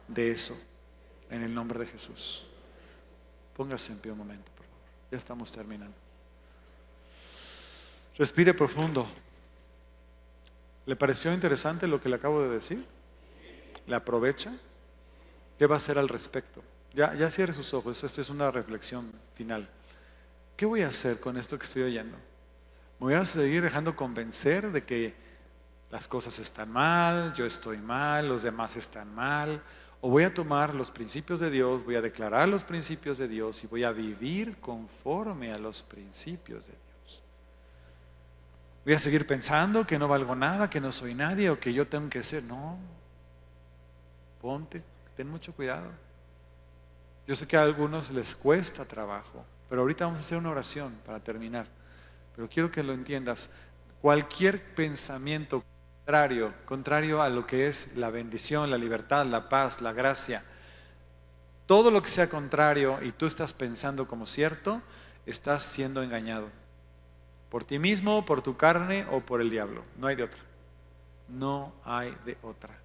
de eso en el nombre de Jesús. Póngase en pie un momento, por favor. Ya estamos terminando. Respire profundo. ¿Le pareció interesante lo que le acabo de decir? ¿Le aprovecha? ¿Qué va a hacer al respecto? Ya cierre sus ojos. Esta es una reflexión final. ¿Qué voy a hacer con esto que estoy oyendo? ¿Me voy a seguir dejando convencer de que las cosas están mal, yo estoy mal, los demás están mal? ¿O voy a tomar los principios de Dios, voy a declarar los principios de Dios y voy a vivir conforme a los principios de Dios? ¿Voy a seguir pensando que no valgo nada, que no soy nadie o que yo tengo que ser? No. Ten mucho cuidado. Yo sé que a algunos les cuesta trabajo, pero ahorita vamos a hacer una oración para terminar. Pero quiero que lo entiendas. Cualquier pensamiento contrario a lo que es la bendición, la libertad, la paz, la gracia, todo lo que sea contrario y tú estás pensando como cierto, estás siendo engañado por ti mismo, por tu carne o por el diablo. No hay de otra. No hay de otra.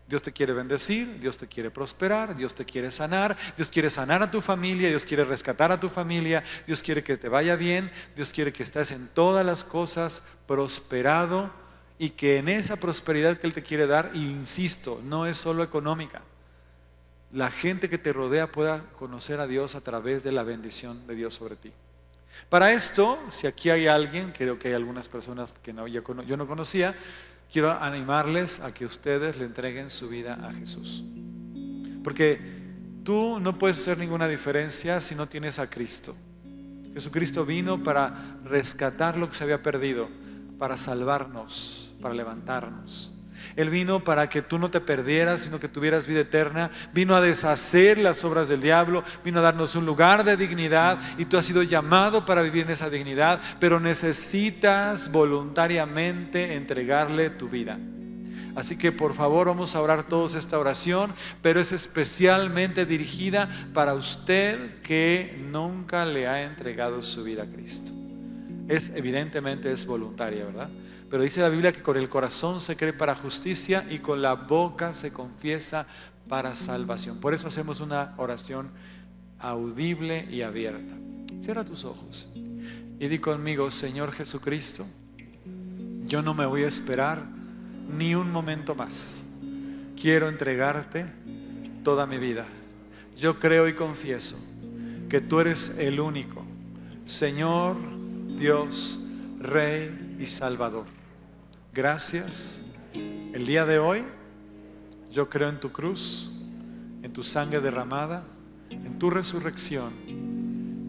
Dios te quiere bendecir, Dios te quiere prosperar, Dios te quiere sanar, Dios quiere sanar a tu familia, Dios quiere rescatar a tu familia, Dios quiere que te vaya bien, Dios quiere que estés en todas las cosas prosperado y que en esa prosperidad que Él te quiere dar, y insisto, no es solo económica, la gente que te rodea pueda conocer a Dios a través de la bendición de Dios sobre ti. Para esto, si aquí hay alguien, creo que hay algunas personas que yo no conocía, quiero animarles a que ustedes le entreguen su vida a Jesús. Porque tú no puedes hacer ninguna diferencia si no tienes a Cristo. Jesucristo vino para rescatar lo que se había perdido, para salvarnos, para levantarnos. Él vino para que tú no te perdieras, sino que tuvieras vida eterna. Vino a deshacer las obras del diablo, vino a darnos un lugar de dignidad y tú has sido llamado para vivir en esa dignidad, pero necesitas voluntariamente entregarle tu vida. Así que por favor vamos a orar todos esta oración, pero es especialmente dirigida para usted que nunca le ha entregado su vida a Cristo. Evidentemente es voluntaria, ¿verdad? Pero dice la Biblia que con el corazón se cree para justicia y con la boca se confiesa para salvación. Por eso hacemos una oración audible y abierta. Cierra tus ojos y di conmigo: Señor Jesucristo, yo no me voy a esperar ni un momento más. Quiero entregarte toda mi vida. Yo creo y confieso que tú eres el único Señor, Dios, Rey y Salvador. Gracias. El día de hoy yo creo en tu cruz, en tu sangre derramada, en tu resurrección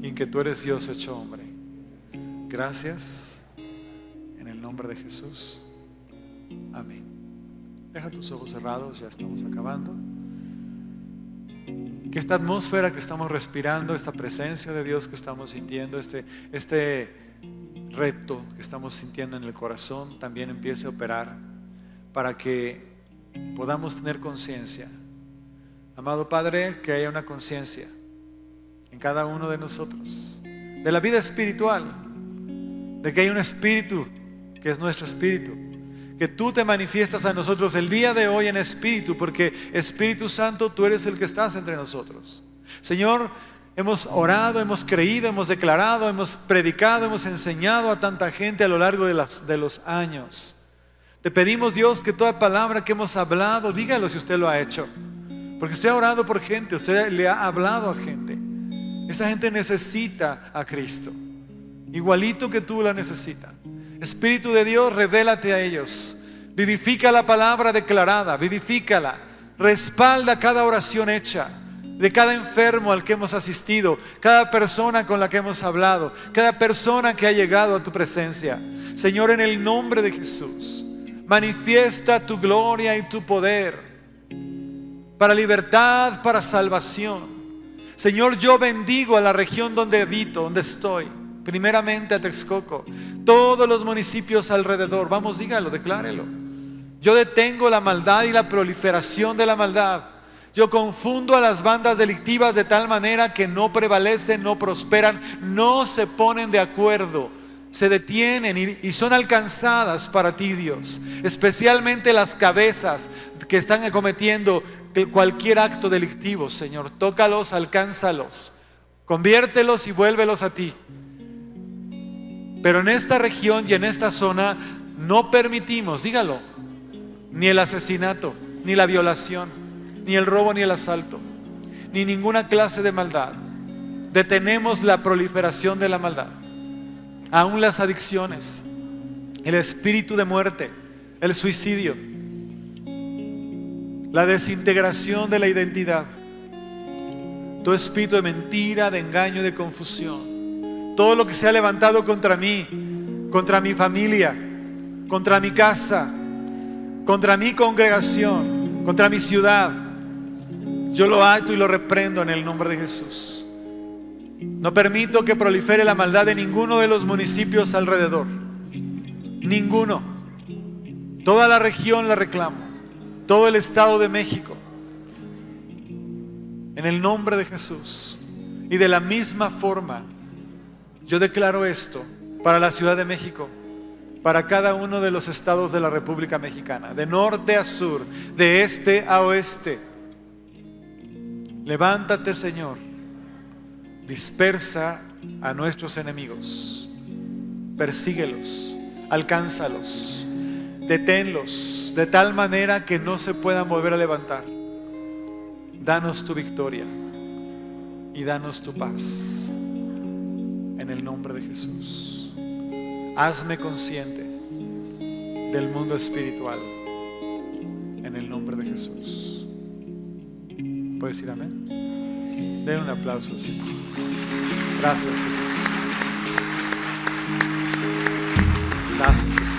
y en que tú eres Dios hecho hombre. Gracias en el nombre de Jesús. Amén. Deja tus ojos cerrados, ya estamos acabando. Que esta atmósfera que estamos respirando, esta presencia de Dios que estamos sintiendo, este reto que estamos sintiendo en el corazón también empiece a operar para que podamos tener conciencia. Amado Padre, que haya una conciencia en cada uno de nosotros de la vida espiritual, de que hay un espíritu que es nuestro espíritu, que tú te manifiestas a nosotros el día de hoy en espíritu, porque Espíritu Santo, tú eres el que estás entre nosotros. Señor, hemos orado, hemos creído, hemos declarado, hemos predicado, hemos enseñado a tanta gente a lo largo de los años. Te pedimos, Dios, que toda palabra que hemos hablado, dígalo si usted lo ha hecho, porque usted ha orado por gente, usted le ha hablado a gente. Esa gente necesita a Cristo, igualito que tú la necesitas. Espíritu de Dios, revélate a ellos. Vivifica la palabra declarada, vivifícala. Respalda cada oración hecha, de cada enfermo al que hemos asistido, cada persona con la que hemos hablado, cada persona que ha llegado a tu presencia. Señor, en el nombre de Jesús, manifiesta tu gloria y tu poder para libertad, para salvación. Señor, yo bendigo a la región donde habito, donde estoy. Primeramente a Texcoco. todos los municipios alrededor. Vamos, dígalo, declárelo. Yo detengo la maldad y la proliferación de la maldad. Yo confundo a las bandas delictivas de tal manera que no prevalecen, no prosperan, no se ponen de acuerdo, se detienen y son alcanzadas para ti, Dios. Especialmente las cabezas que están acometiendo cualquier acto delictivo, Señor. Tócalos, alcánzalos, conviértelos y vuélvelos a ti. Pero en esta región y en esta zona no permitimos, dígalo, ni el asesinato, ni la violación, ni el robo, ni el asalto, ni ninguna clase de maldad. Detenemos la proliferación de la maldad, aún las adicciones, el espíritu de muerte, el suicidio, la desintegración de la identidad, todo espíritu de mentira, de engaño, de confusión, todo lo que se ha levantado contra mí, contra mi familia, contra mi casa, contra mi congregación, contra mi ciudad, yo lo ato y lo reprendo en el nombre de Jesús. No permito que prolifere la maldad de ninguno de los municipios alrededor. Ninguno. Toda la región la reclamo. Todo el Estado de México. En el nombre de Jesús. Y de la misma forma, yo declaro esto para la Ciudad de México, para cada uno de los estados de la República Mexicana, de norte a sur, de este a oeste. Levántate, Señor, dispersa a nuestros enemigos, persíguelos, alcánzalos, deténlos de tal manera que no se puedan volver a levantar. Danos tu victoria y danos tu paz en el nombre de Jesús. Hazme consciente del mundo espiritual en el nombre de Jesús. ¿Puedes decir amén? Den un aplauso al Señor. Gracias, Jesús. Gracias, Jesús.